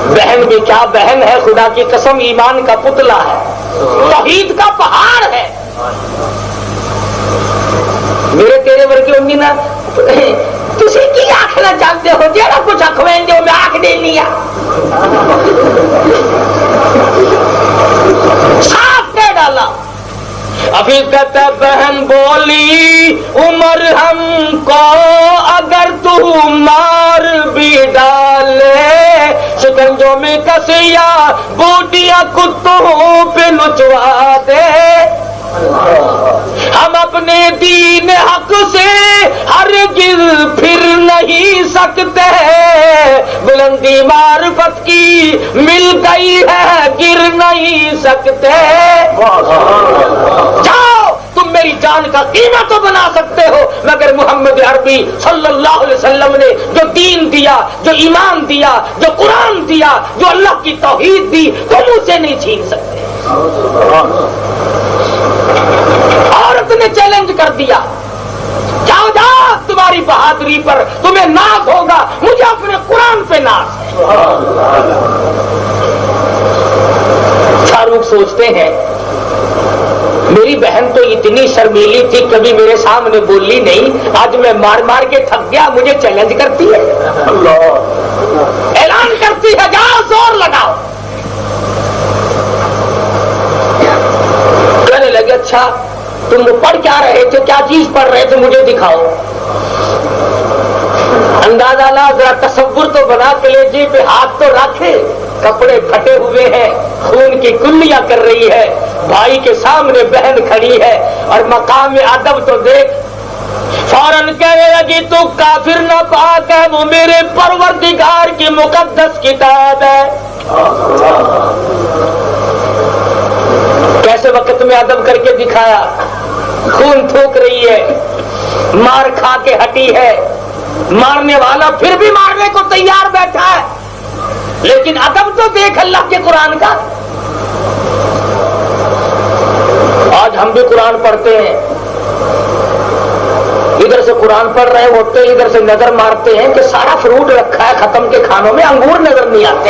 بہن بھی کیا بہن ہے, خدا کی قسم ایمان کا پتلا ہے, توحید کا پہاڑ ہے. میرے تیرے ورگے ہوں گی نا, تسی کی آخنا چاہتے ہو, جیڑا کچھ اخوین جو میں آنکھ دے لیا, صاف کہہ ڈالا. ابھی کہتا بہن بولی عمر ہم کو اگر تو مار بھی ڈالے, شکنجوں میں کسیا بوٹیاں کتوں پہ نچوا دے. ہم اپنے دین حق سے ہرگز پھر نہیں سکتے, بلندی معرفت کی مل گئی ہے گر نہیں سکتے. جاؤ تم میری جان کا قیمت تو بنا سکتے ہو, مگر محمد عربی صلی اللہ علیہ وسلم نے جو دین دیا, جو ایمان دیا, جو قرآن دیا, جو اللہ کی توحید دی, تم اسے نہیں چھین سکتے. عورت نے چیلنج کر دیا, جاؤ جاؤ تمہاری بہادری پر تمہیں ناز ہوگا, مجھے اپنے قرآن پہ ناز ہے. فاروق سوچتے ہیں میری بہن تو اتنی شرمیلی تھی, کبھی میرے سامنے بولی نہیں, آج میں مار مار کے تھک گیا, مجھے چیلنج کرتی ہے, اعلان کرتی ہے جاؤ زور لگاؤ. کہنے لگے اچھا تم پڑھ کیا رہے تھے, کیا چیز پڑھ رہے تھے, مجھے دکھاؤ. اندازہ لا, ذرا تصور تو بنا کے لے, جی پہ ہاتھ تو رکھے, کپڑے پھٹے ہوئے ہیں, خون کی کلیاں کر رہی ہے, بھائی کے سامنے بہن کھڑی ہے, اور مقام ادب تو دیکھ. فوراً کہنے لگی تو کافر نہ پاک ہے, وہ میرے پروردگار کی مقدس کتاب ہے. کیسے وقت میں ادب کر کے دکھایا, خون تھوک رہی ہے, مار کھا کے ہٹی ہے, مارنے والا پھر بھی مارنے کو تیار بیٹھا ہے, لیکن ادب تو دیکھ اللہ کے قرآن کا. آج ہم بھی قرآن پڑھتے ہیں, ادھر سے قرآن پڑھ رہے ہوتے ہیں, ادھر سے نظر مارتے ہیں کہ سارا فروٹ رکھا ہے ختم کے کھانوں میں, انگور نظر نہیں آتے.